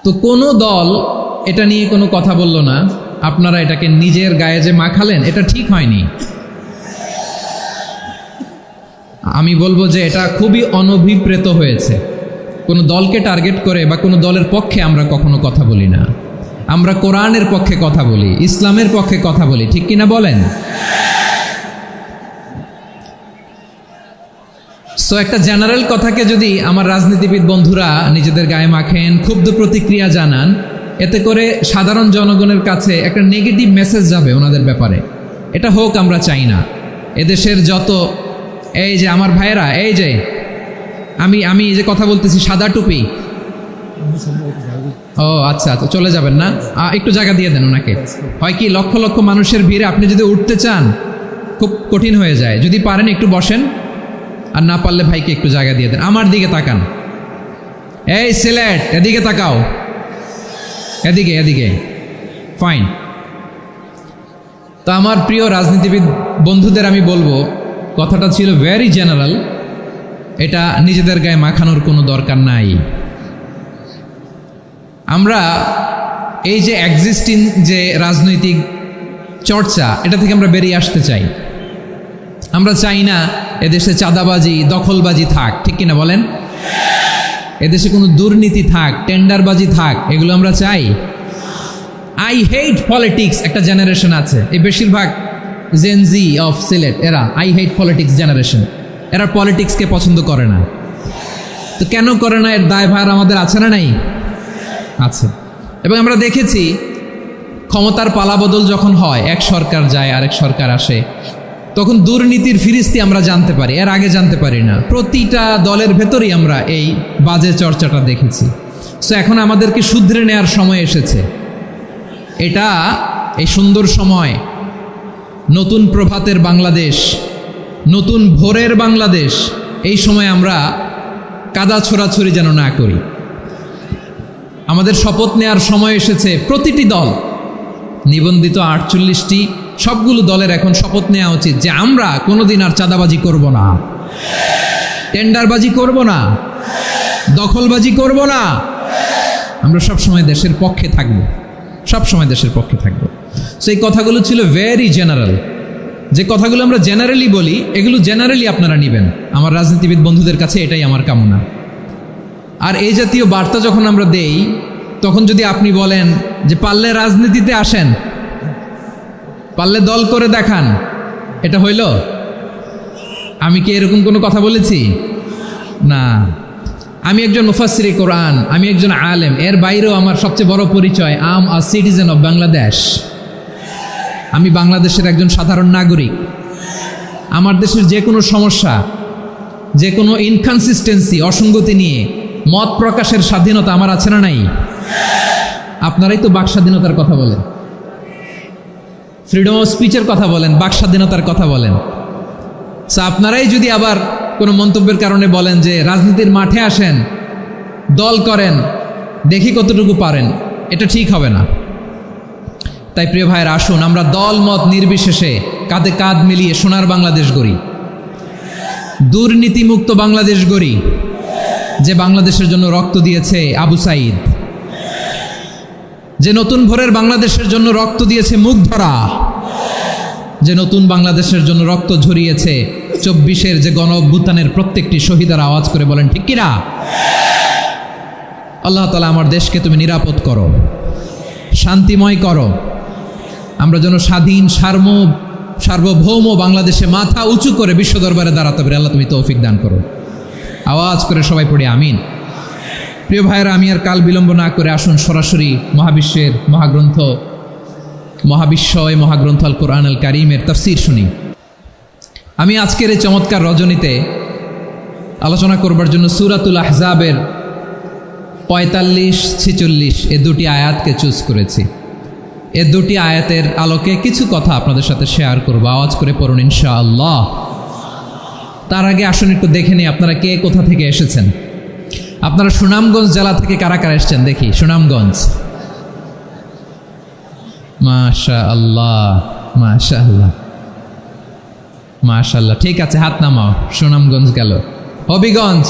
তো কোনো দল এটা নিয়ে কোনো কথা বলল না। আপনারা এটাকে নিজের গায়ে যে মাখালেন, এটা ঠিক হয়নি। আমি বলবো যে এটা খুবই অনভিপ্রেত হয়েছে। কোনো দলকে টার্গেট করে বা কোনো দলের পক্ষে আমরা কখনো কথা বলি না। আমরা কোরআনের পক্ষে কথা বলি, ইসলামের পক্ষে কথা বলি, ঠিক কিনা বলেন? সো একটা জেনারেল কথাকে যদি আমার রাজনীতিবিদ বন্ধুরা নিজেদের গায়ে মাখেন, ক্ষুব্ধ প্রতিক্রিয়া জানান, এতে করে সাধারণ জনগণের কাছে একটা নেগেটিভ মেসেজ যাবে ওনাদের ব্যাপারে। এটা হোক আমরা চাই না। এদেশের যত এই যে আমার ভাইয়েরা, এই যে আমি যে কথা বলতেছি, সাদা টুপি, ও আচ্ছা আচ্ছা, চলে যাবেন না? একটু জায়গা দিয়ে দেন ওনাকে। হয় কি, লক্ষ লক্ষ মানুষের ভিড়ে আপনি যদি উঠতে চান খুব কঠিন হয়ে যায়। যদি পারেন একটু বসেন, আর না পারলে ভাইকে একটু জায়গা দিয়ে দেন। আমার দিকে তাকান, এই সিলেট, এদিকে তাকাও, এদিকে এদিকে, ফাইন। তো আমার প্রিয় রাজনীতিবিদ বন্ধুদের আমি বলবো, কথাটা ছিল ভেরি জেনারেল, এটা নিজেদের গায়ে মাখানোর কোনো দরকার নাই। আমরা এই যে এক্সিস্টিং যে রাজনৈতিক চর্চা, এটা থেকে আমরা বেরিয়ে আসতে চাই। আমরা চাই না এদেশে চাঁদাবাজি, দখলবাজি থাক, ঠিক কিনা বলেন? এদেশে কোনো দুর্নীতি থাক, টেন্ডারবাজি থাক, এগুলো আমরা চাই। আই হেট পলিটিক্স একটা জেনারেশন আছে, এই বেশিরভাগ জেনজি অফ সিলেট, এরা আই হেট পলিটিক্স জেনারেশন। এরা পলিটিক্সকে পছন্দ করে না। তো কেন করে না, এর দায়ভার আমাদের আছে না নাই? আছে। এবং আমরা দেখেছি ক্ষমতার পালাবদল যখন হয়, এক সরকার যায় আরেক সরকার আসে, তখন দুর্নীতির ফিরিস্তি আমরা জানতে পারি, এর আগে জানতে পারি না। প্রতিটা দলের ভেতরেই আমরা এই বাজে চর্চাটা দেখেছি। সো এখন আমাদেরকে শুধরে নেওয়ার সময় এসেছে। এটা এই সুন্দর সময়, নতুন প্রভাতের বাংলাদেশ, নতুন ভোরের বাংলাদেশ, এই সময় আমরা কাদা ছোড়াছড়ি যেন না করি। আমাদের শপথ নেওয়ার সময় এসেছে। প্রতিটি দল, নিবন্ধিত 48টি, সবগুলো দলের এখন শপথ নেওয়া উচিত যে আমরা কোনোদিন আর চাঁদাবাজি করব না, টেন্ডারবাজি করব না, দখলবাজি করব না। আমরা সবসময় দেশের পক্ষে থাকব, সবসময় দেশের পক্ষে থাকব। সেই কথাগুলো ছিল ভেরি জেনারেল। যে কথাগুলো আমরা জেনারেলি বলি, এগুলো জেনারেলি আপনারা নেবেন। আমার রাজনীতিবিদ বন্ধুদের কাছে এটাই আমার কামনা। আর এই জাতীয় বার্তা যখন আমরা দেই, তখন যদি আপনি বলেন যে পারলে রাজনীতিতে আসেন, পারলে দল করে দেখান, এটা হইল? আমি কি এরকম কোনো কথা বলেছি? না। আমি একজন মুফাসসিরে কোরআন, আমি একজন আলেম, এর বাইরেও আমার সবচেয়ে বড় পরিচয় আম আ সিটিজেন অফ বাংলাদেশ। আমি বাংলাদেশের একজন সাধারণ নাগরিক। আমার দেশের যে কোনো সমস্যা, যে কোনো ইনকনসিস্টেন্সি, অসঙ্গতি নিয়ে মত প্রকাশের স্বাধীনতা আমার আছে না নাই? আপনারাই তো বাক স্বাধীনতার কথা বলেন, ফ্রিডম অফ স্পিচের কথা বলেন, বাক স্বাধীনতার কথা বলেন। সো আপনারাই যদি আবার কোনো মন্তব্যের কারণে বলেন যে রাজনীতির মাঠে আসেন, দল করেন, দেখি কতটুকু পারেন, এটা ঠিক হবে না। তাই প্রিয় ভাইয়ের, আসুন আমরা দল মত নির্বিশেষে কাঁধে কাঁধ মিলিয়ে সোনার বাংলাদেশ গড়ি, দুর্নীতিমুক্ত বাংলাদেশ গড়ি, যে বাংলাদেশের জন্য রক্ত দিয়েছে আবু সাঈদ, যে নতুন ভোরের বাংলাদেশের জন্য রক্ত দিয়েছে মুগ্ধরা, যে নতুন বাংলাদেশের জন্য রক্ত ঝরিয়েছে 24-এর যে গণ অভ্যুত্থানের প্রত্যেকটি শহীদের। আওয়াজ করে বলেন ঠিক কিনা? আল্লাহ তাআলা আমার দেশকে তুমি নিরাপদ করো, শান্তিময় করো, আমরা যেন স্বাধীন সার্বভৌম বাংলাদেশে মাথা উঁচু করে বিশ্ব দরবারে দাঁড়াতে পারি। আল্লাহ তুমি তৌফিক দান করো। আওয়াজ করে সবাই পড়ি আমিন। প্রিয় ভাইয়েরা, আমি আর কাল বিলম্ব না করে আসুন সরাসরি মহাবিশ্বের মহাগ্রন্থ আল কোরআন আল কারীমের তাফসীর শুনি। আমি আজকের এই চমৎকার রজনীতে আলোচনা করবার জন্য সূরাতুল আহজাবের 45-46 এ দুটি আয়াতকে চুজ করেছি। এ দুটি আয়াতের আলোকে কিছু কথা আপনাদের সাথে শেয়ার করব। আওয়াজ করে পড়ুন ইনশাআল্লাহ। তার আগে আসুন একটু দেখে নিই আপনারা কে কোথা থেকে এসেছেন। আপনারা সুনামগঞ্জ জেলা থেকে কারা কারা এসেছেন দেখি। সুনামগঞ্জ, মাশাআল্লাহ মাশাআল্লাহ মাশাআল্লাহ, ঠিক আছে, হাত নামাও। সুনামগঞ্জ গেল। হবিগঞ্জ,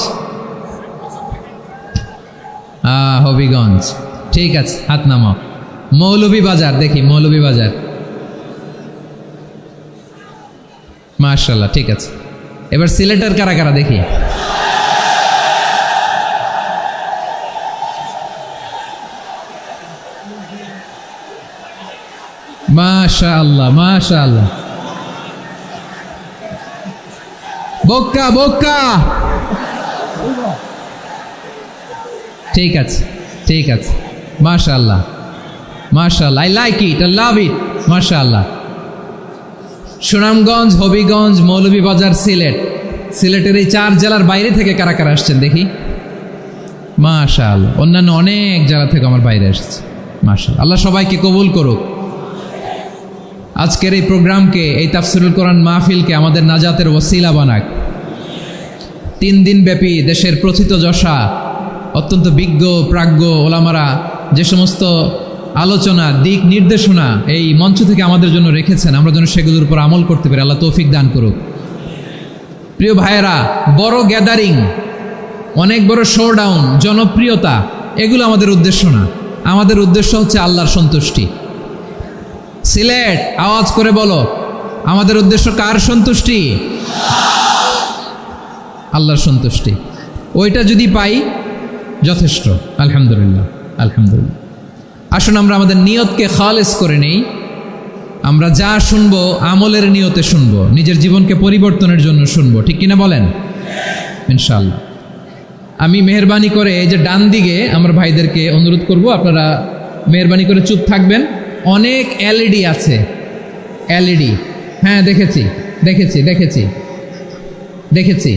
হবিগঞ্জ, ঠিক আছে, হাত নামাও। মৌলভীবাজার, দেখি মৌলভীবাজার, মাশাআল্লাহ, ঠিক আছে। এবার সিলেটের কারা কারা দেখি। মাশাআল্লাহ মাশাআল্লাহ, বক্কা বক্কা, ঠিক আছে ঠিক আছে, মাশাআল্লাহ মাশাআল্লাহ, I like it, I love it, মাশাআল্লাহ। সুনামগঞ্জ, হবিগঞ্জ, মৌলভীবাজার, সিলেটের এই 4 জেলার বাইরে থেকে কারা কারা আসছেন দেখি। মাশাআল্লাহ, অন্যান্য অনেক জেলা থেকে আমার বাইরে এসেছে, মাশাআল্লাহ। আল্লাহ সবাইকে কবুল করুক। আজকের এই প্রোগ্রামকে, এই তাফসিরুল কোরআন মাহফিলকে আমাদের নাজাতের ওসিলা বানাক। 3 দিন ব্যাপী দেশের প্রথিতযশা অত্যন্ত বিজ্ঞ প্রাজ্ঞ ওলামারা যে সমস্ত আলোচনা, দিক নির্দেশনা এই মঞ্চ থেকে আমাদের জন্য রেখেছেন, আমরা যেন সেগুলোর উপর আমল করতে পারি। আল্লাহ তৌফিক দান করুক। প্রিয় ভাইয়েরা, বড় গ্যাদারিং, অনেক বড় শোডাউন, জনপ্রিয়তা, এগুলো আমাদের উদ্দেশ্য না। আমাদের উদ্দেশ্য হচ্ছে আল্লাহর সন্তুষ্টি। সিলেট, আওয়াজ করে বলো, আমাদের উদ্দেশ্য কার সন্তুষ্টি? আল্লাহর সন্তুষ্টি। ওইটা যদি পাই যথেষ্ট, আলহামদুলিল্লাহ আলহামদুলিল্লাহ। আসুন আমরা আমাদের নিয়তকে খালেস করে নেই। আমরা যা শুনবো আমলের নিয়তে শুনবো, নিজের জীবনকে পরিবর্তনের জন্য শুনবো, ঠিক কিনা বলেন? ইনশাআল্লাহ। আমি মেহরবানি করে এই যে ডান দিকে আমার ভাইদেরকে অনুরোধ করব, আপনারা মেহরবানি করে চুপ থাকবেন। অনেক এলইডি আছে, এলইডি, হ্যাঁ দেখেছি দেখেছি দেখেছি দেখেছি।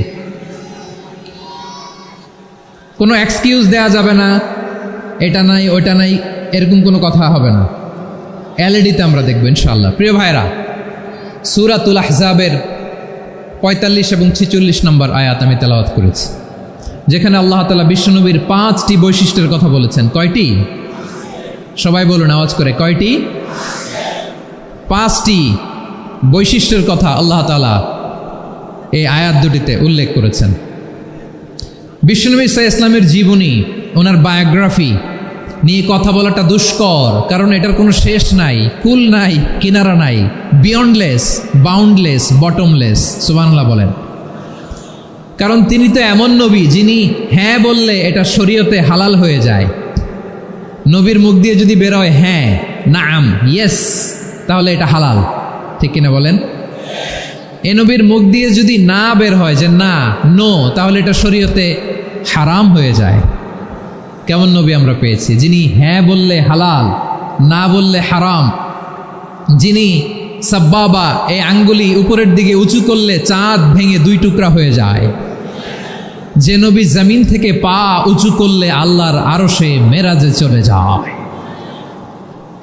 কোনো এক্সকিউজ দেওয়া যাবে না, এটা নাই ওইটা নাই, এরকম কোনো কথা হবে না। এলইডিতে আমরা দেখব ইনশাআল্লাহ। প্রিয় ভাইরা, সূরাতুল আহজাবের 45 এবং 46 নম্বর আয়াত আমি তেলাওয়াত করেছি, যেখানে আল্লাহ তাআলা বিশ্বনবীর 5টি বৈশিষ্ট্যের কথা বলেছেন। কয়টি? সবাই বলুন আওয়াজ করে, কয়টি? 5টি বৈশিষ্ট্যের কথা আল্লাহ তাআলা এই আয়াত দুটিতে উল্লেখ করেছেন। বিশ্বনবী সাল্লাল্লাহু আলাইহি ওয়াসাল্লামের জীবনী, ওনার বায়োগ্রাফি নিয়ে কথা বলাটা দুষ্কর, কারণ এটার কোনো শেষ নাই, কুল নাই, কিনারা নাই, বিয়ন্ডলেস, বাউন্ডলেস, বটমলেস। সুবহানাল্লাহ বলেন। কারণ তিনি তো এমন নবী যিনি হ্যাঁ বললে এটা শরীয়তে হালাল হয়ে যায়, নবীর মুখ দিয়ে যদি বের হয় হ্যাঁ, নাম, ইয়েস, তাহলে এটা হালাল, ঠিক কিনা বলেন? এ নবীর মুখ দিয়ে যদি না বের হয় যে না, নো, তাহলে এটা শরীয়তে হারাম হয়ে যায়। কেমন নবী আমরা পেয়েছি, যিনি হ্যাঁ বললে হালাল, না বললে হারাম, যিনি সাব্বাবা, এই আঙ্গুলি উপরের দিকে উঁচু করলে চাঁদ ভেঙে 2 টুকরা হয়ে যায়, যে নবী জমিন থেকে পা উঁচু করলে আল্লাহর আরশে মেরাজে চলে যায়,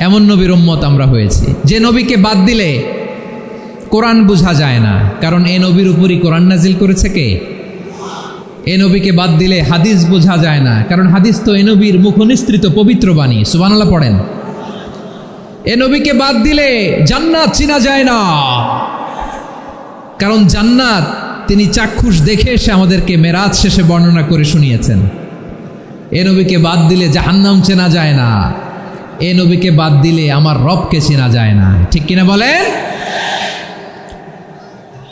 এমন নবীর উম্মত আমরা হয়েছি। যে নবীকে বাদ দিলে কোরআন বোঝা যায় না, কারণ এ নবীর উপরই কোরআন নাজিল করেছে কে? এ নবীকে বাদ দিলে হাদিস বোঝা যায় না, কারণ হাদিস তো এ নবীর মুখনিসৃত পবিত্র বাণী। সুবহানাল্লাহ পড়েন। এ নবীকে বাদ দিলে জান্নাত চিনা যায় না, কারণ জান্নাত তিনি চাক্ষুষ দেখে এসে আমাদেরকে মেরাজ শেষে বর্ণনা করে শুনিয়েছেন। এ নবীকে বাদ দিলে জাহান্নাম চেনা যায় না, এ নবীকে বাদ দিলে আমার রবকে চেনা যায় না, ঠিক কিনা বলেন?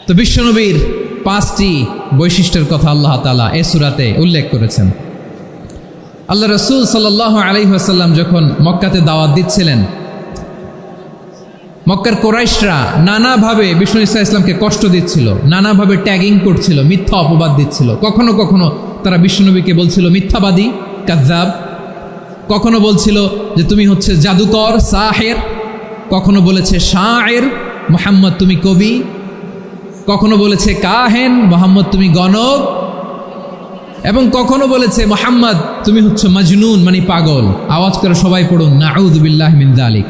তো বিশ্বনবীর 5টি বৈশিষ্ট্যের কথা আল্লাহ তাআলা এই সূরাতে উল্লেখ করেছেন। আল্লাহ রাসূল সাল্লাল্লাহু আলাইহি ওয়াসাল্লাম যখন মক্কাতে দাওয়াত দিচ্ছিলেন, মক্কার কোরাইশরা নানাভাবে বিষ্ণু ঈসা ইসলামকে কষ্ট দিচ্ছিল, নানাভাবে ট্যাগিং করছিল, মিথ্যা অপবাদ দিচ্ছিল। কখনো কখনো তারা বিশ্বনবীকে বলছিল মিথ্যাবাদী, কাযযাব। কখনো বলছিল যে তুমি হচ্ছে জাদুকর, সাহের। কখনো বলেছে শায়ের, মুহাম্মদ তুমি কবি। কখনো বলেছে কাহেন, মুহাম্মদ তুমি গণক। এবং কখনো বলেছে মুহাম্মদ তুমি হচ্ছে মাজনুন, মানে পাগল। আওয়াজ করে সবাই পড়ুন নাউযু বিল্লাহি মিন যালিক।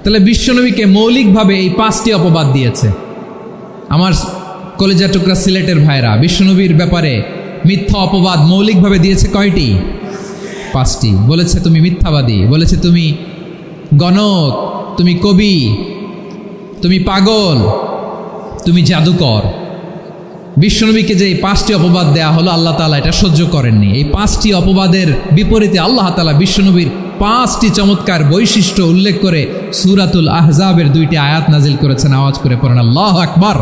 তাহলে বিশ্বনবীকে মৌলিকভাবে এই 5টি অপবাদ দিয়েছে। আমার কলেজা টুকরা সিলেটের ভাইরা, বিশ্বনবীর ব্যাপারে মিথ্যা অপবাদ মৌলিকভাবে দিয়েছে কয়টি? 5টি। বলেছে তুমি মিথ্যাবাদী, বলেছে তুমি গণক, তুমি কবি, তুমি পাগল, তুমি জাদুকর। বিশ্বনবীকে যে এই 5টি অপবাদ দেয়া হলো, আল্লাহ তাআলা এটা সহ্য করেননি। এই 5টি অপবাদের বিপরীতে আল্লাহ তাআলা বিশ্বনবীর 5টি চমৎকার বৈশিষ্ট্য উল্লেখ করে সূরাতুল আহজাবের 2টি আয়াত নাজিল করেছেন। আওয়াজ করে পড়েন আল্লাহু আকবার।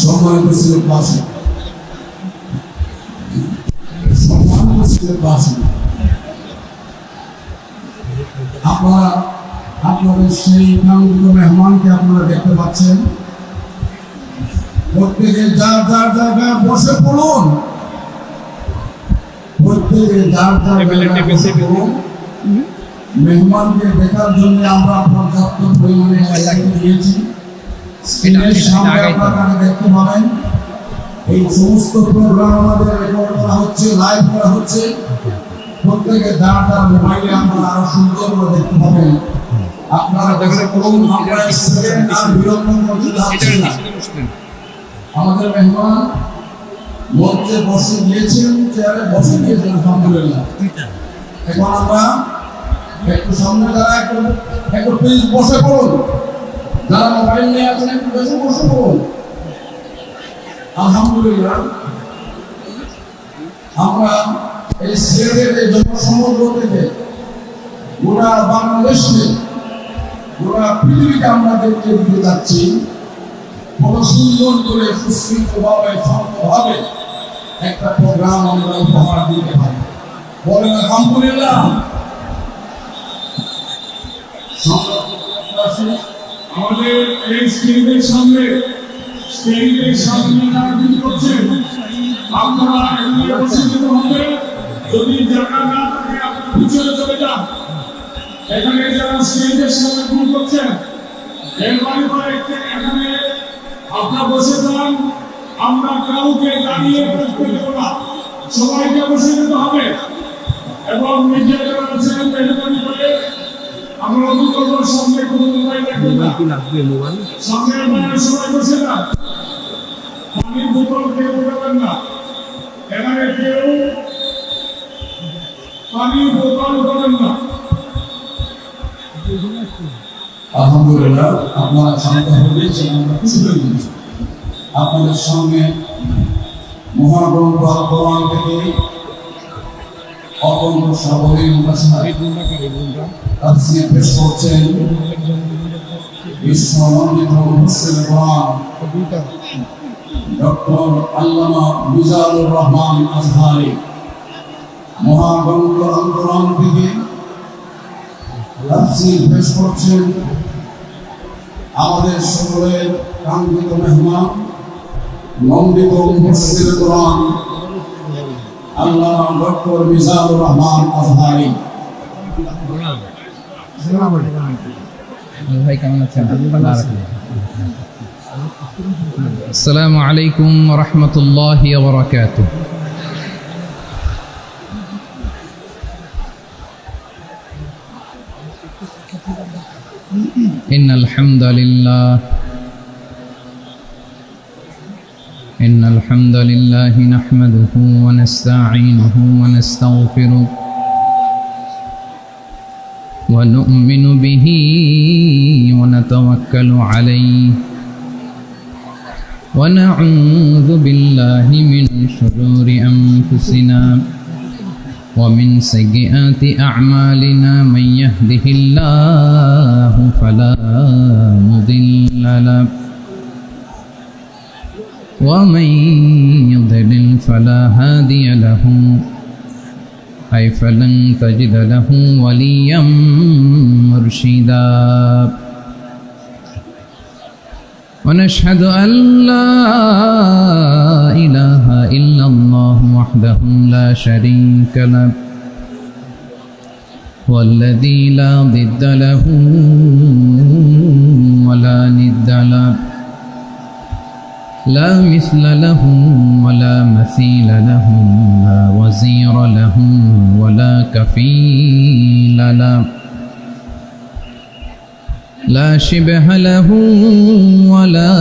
সম্মানিত সিলেটবাসী, সম্মানিত সিলেটবাসী, আপনারা আপনাদের সেই কাঙ্ক্ষিত মেহমানকে আপনারা দেখতে পাচ্ছেন। প্রত্যেকে যার যার জায়গায় বসে পড়ুন, প্রত্যেকে যার যার জায়গায় বসে পড়ুন। মেহমানকে দেখার জন্য আমরা পর্যাপ্ত পরিমাণে জায়গা দিয়েছি। আপনারা দেখতে পাবেন এই সমস্ত প্রোগ্রাম আমাদের রেকর্ড করা হচ্ছে, লাইভ করা হচ্ছে। প্রত্যেকে যার যার মোবাইলে আপনারা আরো সুন্দর করে দেখতে পাবেন। আপনারা দেখতে পাবেন আমরা সেকেন্ড আর বিলম্ব করতে যাচ্ছি না। আমাদের মেহমান মঞ্চে বসে গিয়েছেন, চেয়ারে বসে গিয়েছেন, আলহামদুলিল্লাহ। এখন আমরা একটু সামনে দাঁড়া, একটু প্লিজ বসে পড়ুন। যারা মোবাইল নিয়ে আছেন একটু বেশি বসে পড়ুন। আলহামদুলিল্লাহ, আমরা এই সিলেটের এই জনসমুদ্র থেকে গোটা বাংলাদেশে, গোটা পৃথিবীকে আমরা দেখতে দিতে যাচ্ছি কত সুন্দর করে সুশৃঙ্খলভাবে, শান্তভাবে একটা প্রোগ্রাম আমরা উপহার দিতে পারি। বলেন আলহামদুলিল্লাহ। আমাদের এই স্টেজের সামনে যারা ভিড় করছেন, আপনারা এখানে বসে যেতে হবে। যদি জায়গা না থাকে আপনারা পিছনে চলে যান। এখানে যারা স্টেজের সামনে ভিড় করছেন, মেহরবানি করে এখানে আপনারা বসে যান। আমরা কাউকে দাঁড়িয়ে থাকতে দেব না, সবাইকে বসে যেতে হবে। এবং মিডিয়া যারা আছেন, মেহরবানি করে আমরা অনুরোধ করবো সামনে কোনো মোবাইল রাখবেন না। সামনের বাইরে সবাই বসে যান। পানির বোতল কেউ উঠাবেন না। এখানে কেউ পানির বোতল উঠাবেন না। আলহামদুলিল্লাহ, আপনারা শান্ত হয়ে গেছেন, আমরা খুশি হয়ে গেছি। আপনাদের সঙ্গে মহাগ্রন্থ আল কোরআন থেকে অত্যন্ত সাবলীল ভাষায় তাফসীর পেশ করছেন বিশ্বমন্ডিত মুফাসসির কোরআন ডক্টর আল্লামা মিজানুর রহমান আজহারি। মহাগ্রন্থ আল কোরআন থেকে তাফসীর পেশ করছেন আমাদের সকলের কাঙ্ক্ষিত মেহমান মন্ডিত মুফাসসির কোরআন আল্লামা ডক্টর মিজানুর রহমান আজহারি। ভাই কেমন আছেন? আসসালামু আলাইকুম ওয়া রাহমাতুল্লাহি ওয়া বারাকাতুহু। ইন্নাল হামদালিল্লাহি নাহমাদুহু ওয়া নাস্তাঈনুহু ওয়া নাস্তাগফিরুহ ونؤمن به ونتوكل عليه ونعوذ بالله من شرور أنفسنا ومن سيئات أعمالنا من يهده الله فلا مضل له ومن يضلل فلا هادي له أي فلن تجد له وليا مرشدا ونشهد أن لا إله إلا الله وحده لا شريك له والذي لا ضد له ولا ند له لا مثل له ولا مثيل له لا وزير له ولا كفيل له لا شبه له ولا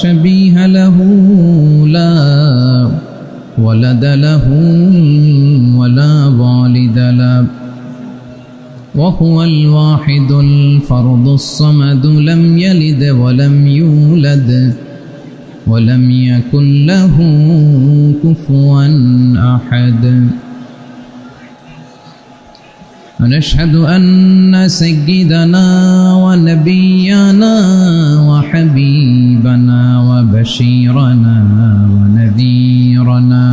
شبيه له لا ولد له ولا والد له وهو الواحد الفرد الصمد لم يلد ولم يولد ولم يكن له كفوا أحد ونشهد أن سيدنا ونبينا وحبيبنا وبشيرنا ونذيرنا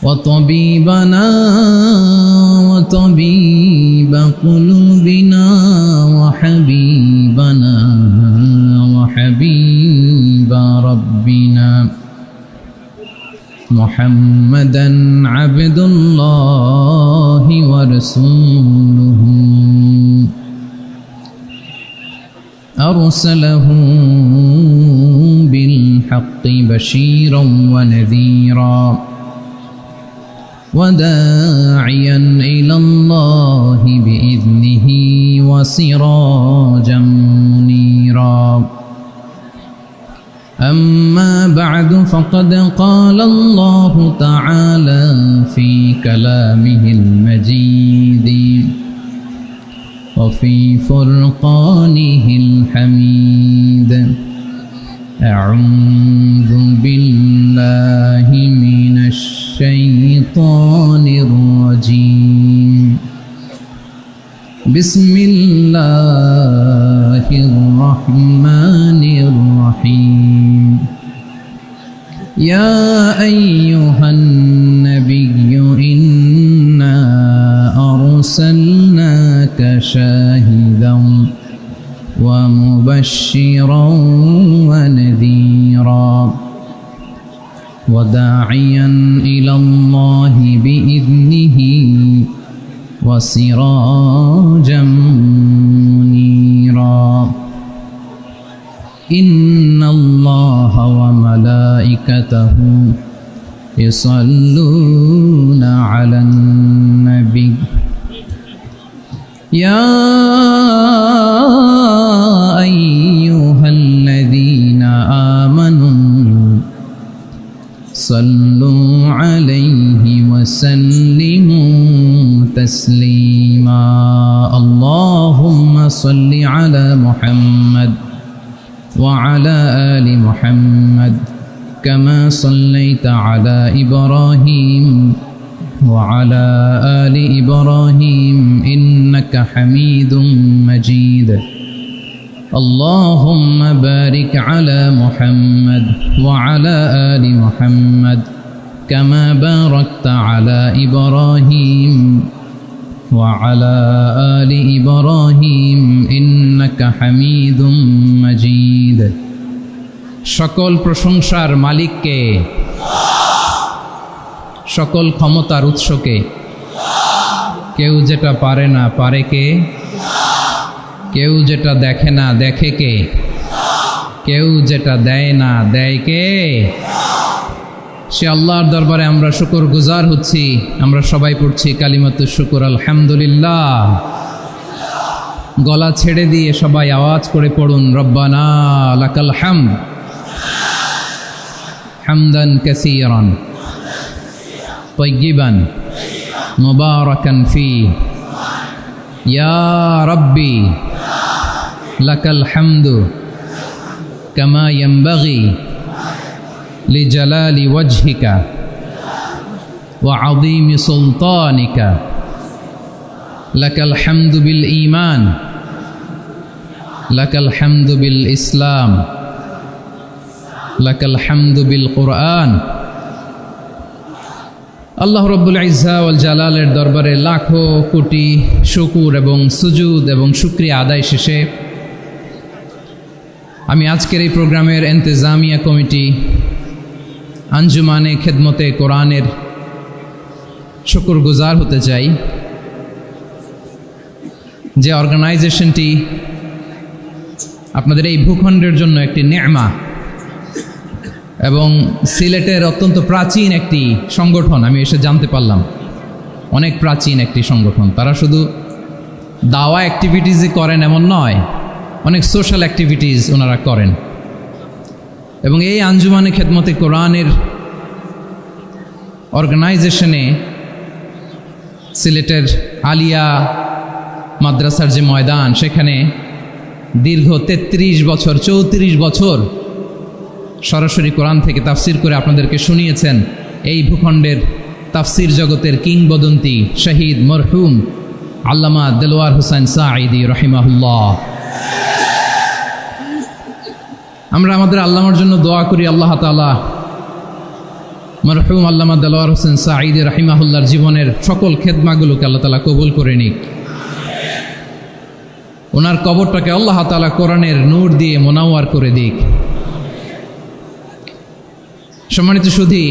وطبيبنا وطبيب قلوبنا وحبيبنا وحبيب ربنا محمدا عبد الله ورسوله أرسله بالحق بشيرا ونذيرا وداعيا إلى الله بإذنه وسراجا منيرا أما بعد فقد قال الله تعالى في كلامه المجيد وفي فرقانه الحميد أعوذ بالله من الشيطان الرجيم بسم الله الرحمن الرحيم يا أيها النبي إنا أرسلناك شاهدا ومبشرا ونذيرا وداعيا إلى الله بإذنه وسراجا منيرا إن الله وملائكته يصلون على النبي يا أيها الذين آمنوا صلوا عليه وسلموا تسليما اللهم صل على محمد وعلى آل محمد كما صليت على إبراهيم وعلى آل إبراهيم إنك حميد مجيد اللهم بارك على محمد وعلى آل محمد كما باركت على إبراهيم وعلى آل إبراهيم إنك حميد مجيد সকল প্রশংসার মালিককে সকল ক্ষমতার উৎসকে কেউ যেটা পারে না পারে কে কেউ যেটা দেখে না দেখে কে কেউ যেটা দেয় না দেয় কে সে আল্লাহর দরবারে আমরা শুকরগুজার হচ্ছি আমরা সবাই পড়ছি কালিমাতুশ শুকর আলহামদুলিল্লাহ গলা ছেড়ে দিয়ে সবাই আওয়াজ করে পড়ুন রব্বানা লাকাল হামদ হামদান কাসীরান طيبا مباركا فيه يا ربي لك الحمد كما ينبغي لجلال وجهك وعظيم سلطانك لك الحمد بالإيمان لك الحمد بالإسلام لك الحمد بالقرآن আল্লাহ রব্বুল ইজ্জা ওয়াল জালালের দরবারে লাখো কোটি শুকুর এবং সুজুদ এবং শুকরিয়া আদায় শেষে আমি আজকের এই প্রোগ্রামের ইন্তেজামিয়া কমিটি আঞ্জুমানে খেদমতে কোরআনের শুকরগুজার হতে চাই যে অর্গানাইজেশনটি আপনাদের এই ভূখণ্ডের জন্য একটি নেমা এবং সিলেটের অত্যন্ত প্রাচীন একটি সংগঠন আমি এসে জানতে পারলাম অনেক প্রাচীন একটি সংগঠন তারা শুধু দাওয়া অ্যাক্টিভিটিসই করেন এমন নয় অনেক সোশ্যাল অ্যাক্টিভিটিস ওনারা করেন এবং এই আঞ্জুমানে খেদমতে কোরআনের অর্গানাইজেশনে সিলেটের আলিয়া মাদ্রাসার যে ময়দান সেখানে দীর্ঘ 33 বছর 34 বছর সরাসরি কোরআন থেকে তাফসির করে আপনাদেরকে শুনিয়েছেন এই ভূখণ্ডের তাফসির জগতের কিংবদন্তি শহীদ মরহুম আল্লামা দেলোয়ার হোসেন সাঈদী রহিমাহুল্লাহ আমরা আমাদের আল্লামার জন্য দোয়া করি আল্লাহ তাআলা মরহুম আল্লামা দেলোয়ার হোসেন সাঈদী রহিমাহুল্লাহর জীবনের সকল খেদমাগুলোকে আল্লাহ তাআলা কবুল করে নিক ওনার কবরটাকে আল্লাহ তাআলা কোরআনের নূর দিয়ে মোনাওয়ার করে দিক সম্মানিত সুধী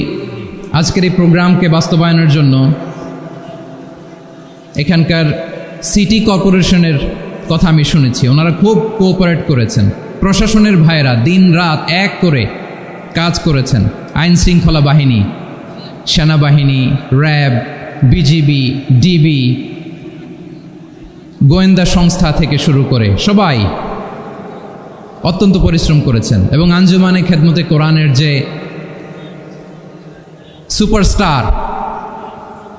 আজকের এই প্রোগ্রামকে বাস্তবায়নের জন্য এখানকার সিটি কর্পোরেশনের কথা আমি শুনেছি ওনারা খুব কোঅপারেট করেছেন প্রশাসনের ভাইয়েরা দিন রাত এক করে কাজ করেছেন আইন শৃঙ্খলা বাহিনী সেনাবাহিনী র্যাব বিজিবি ডিবি গোয়েন্দা সংস্থা থেকে শুরু করে সবাই অত্যন্ত পরিশ্রম করেছেন এবং আঞ্জুমানে খেদমতে কোরআনের যে সুপারস্টার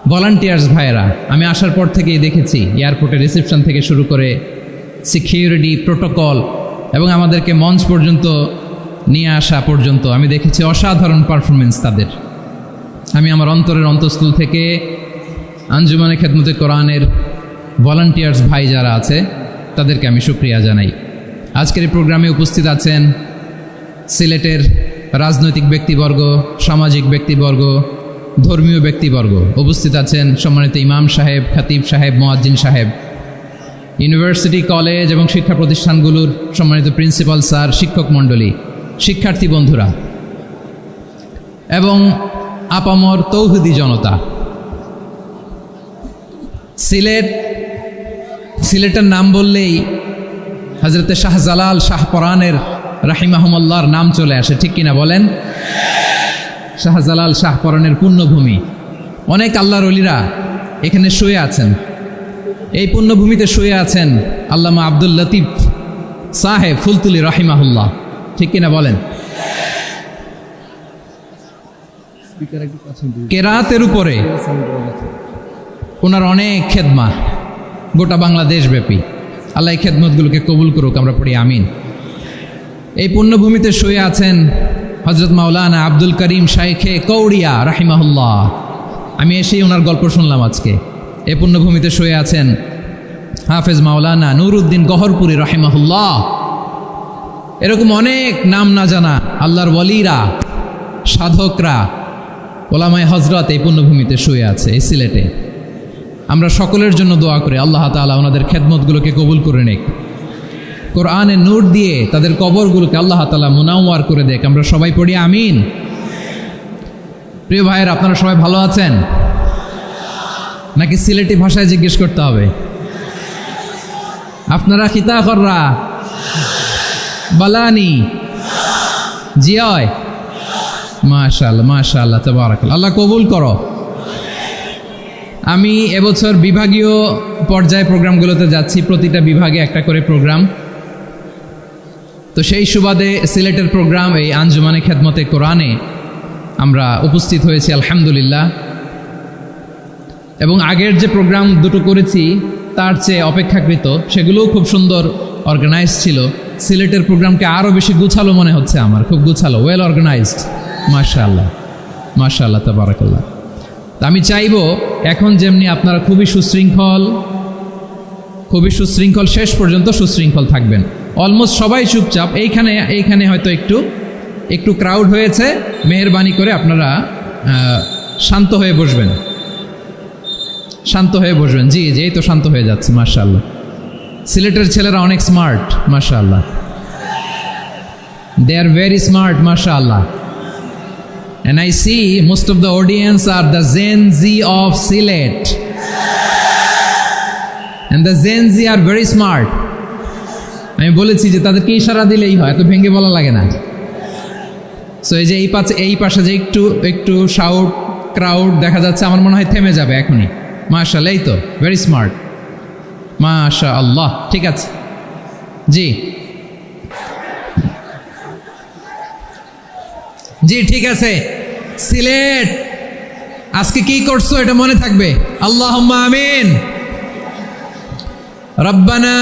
ভলান্টিয়ার্স ভাইয়েরা আমি আসার পর থেকেই দেখেছি এয়ারপোর্টের রিসেপশন থেকে শুরু করে সিকিউরিটি প্রোটোকল এবং আমাদেরকে মঞ্চ পর্যন্ত নিয়ে আসা পর্যন্ত আমি দেখেছি অসাধারণ পারফরমেন্স তাদের আমি আমার অন্তরের অন্তঃস্থল থেকে আঞ্জুমানে খেদমতে কোরআনের ভলান্টিয়ার্স ভাই যারা আছে তাদেরকে আমি শুকরিয়া জানাই আজকের এই প্রোগ্রামে উপস্থিত আছেন সিলেটের রাজনৈতিক ব্যক্তিবর্গ সামাজিক ব্যক্তিবর্গ ধর্মীয় ব্যক্তিবর্গ উপস্থিত আছেন সম্মানিত ইমাম সাহেব খতিব সাহেব মুয়াজ্জিন সাহেব ইউনিভার্সিটি কলেজ এবং শিক্ষা প্রতিষ্ঠানগুলোর সম্মানিত প্রিন্সিপাল স্যার শিক্ষক মণ্ডলী শিক্ষার্থী বন্ধুরা এবং আপামর তৌহিদি জনতা সিলেটের নাম বললেই হযরতে শাহজালাল শাহপরানের রাহিমাহুমুল্লাহর নাম চলে আসে ঠিক কিনা বলেন শাহজালাল শাহপরানের পুণ্যভূমি অনেক আল্লাহর ওলিরা এখানে শুয়ে আছেন এই পুণ্যভূমিতে শুয়ে আছেন আল্লামা আব্দুল লতিফ সাহেব ফুলতুলি রাহিমাহুল্লাহ ঠিক কিনা বলেন কেরাতের উপরে ওনার অনেক খেদমা গোটা বাংলাদেশ ব্যাপী আল্লাহ এই খেদমতগুলোকে কবুল করুক আমরা পড়ি আমিন এই পুণ্যভূমিতে শুয়ে আছেন হযরত মাওলানা আব্দুল করিম শাইখে কৌড়িয়া রাহিমাহুল্লাহ। আমি এসেই ওনার গল্প শুনলাম আজকে। এই পুণ্যভূমিতে শুয়ে আছেন হাফেজ মাওলানা নুরউদ্দিন গহরপুরি রাহিমাহুল্লাহ। এরকম অনেক নাম না জানা আল্লাহর ওয়ালিরা, সাধকরা, ওলামায়ে হযরত এই পুণ্যভূমিতে শুয়ে আছে এই সিলেটে। আমরা সকলের জন্য দোয়া করি আল্লাহ তাআলা ওনাদের খেদমতগুলোকে কবুল করে নেক, কোরআনের নূর দিয়ে তাদের কবরগুলোকে আল্লাহ তাআলা মুনাওয়ার করে দেখ। আমরা সবাই পড়ি আমিন। প্রিয় ভাইয়ের, আপনারা সবাই ভালো আছেন নাকি সিলেটি ভাষায় জিজ্ঞেস করতে হবে? আপনারা খিতা কররা বালানি জিয়। মাশাআল্লাহ মাশাআল্লাহ তাবারাকাল্লাহ, আল্লাহ কবুল করো। আমি এবছর বিভাগীয় পর্যায়ে প্রোগ্রামগুলোতে যাচ্ছি, প্রতিটা বিভাগে একটা করে প্রোগ্রাম। তো সেই সুবাদে সিলেটের প্রোগ্রাম এই আঞ্জুমানে খেদমতে কোরআনে আমরা উপস্থিত হয়েছি আলহামদুলিল্লাহ। এবং আগের যে প্রোগ্রাম দুটো করেছি তার চেয়ে অপেক্ষাকৃত সেগুলোও খুব সুন্দর অর্গানাইজড ছিল। সিলেটের প্রোগ্রামকে আরও বেশি গুছালো মনে হচ্ছে আমার, খুব গুছালো, ওয়েল অর্গানাইজড। মাশাআল্লাহ মাশাআল্লাহ তাবারাকাল্লাহ। আমি চাইবো এখন যেমনি আপনারা খুবই সুশৃঙ্খল শেষ পর্যন্ত সুশৃঙ্খল থাকবেন। অলমোস্ট সবাই চুপচাপ, এইখানে হয়তো একটু ক্রাউড হয়েছে, মেহেরবানি করে আপনারা শান্ত হয়ে বসবেন, শান্ত হয়ে বসবেন। জি জি, এই তো শান্ত হয়ে যাচ্ছে। মাশাআল্লাহ, সিলেটের ছেলেরা অনেক স্মার্ট মাশাআল্লাহ, দে আর ভেরি স্মার্ট মাশাআল্লাহ। And I see most of the audience are the Gen Z of Silet. And the Gen Z are very smart. আমি বলেছি যে তাদেরকে ইশারা দিলেই হয়, এত ভেঙে বলা লাগে না। সো এই যে এই পাশে যে একটু শাউট ক্রাউড দেখা যাচ্ছে, আমার মনে হয় থেমে যাবে এখনই। মাশাআল্লাহ, এই তো ভেরি স্মার্ট মাশাআল্লাহ। ঠিক আছে জি জি, ঠিক আছে। সিলেট আজকে কি করছো এটা মনে থাকবে। আল্লাহুম্মা আমিন। রব্বানা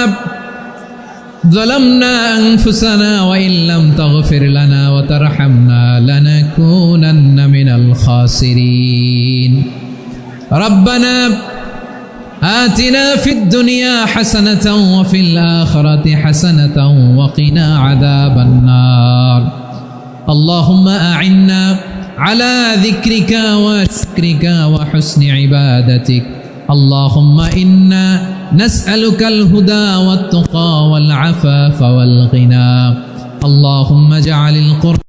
যালামনা আনফুসানা ওয়া ইল্লাম তাগফির লানা ওয়া তারহামনা লানাকুনান্না মিনাল খাসিরিন। রব্বানা آتنا في الدنيا حسنة وفي الآخرة حسنة وقنا عذاب النار. اللهم أعنا على ذكرك وشكرك وحسن عبادتك. اللهم إنا نسألك الهدى والتقى والعفاف والغنى. اللهم اجعل القرآن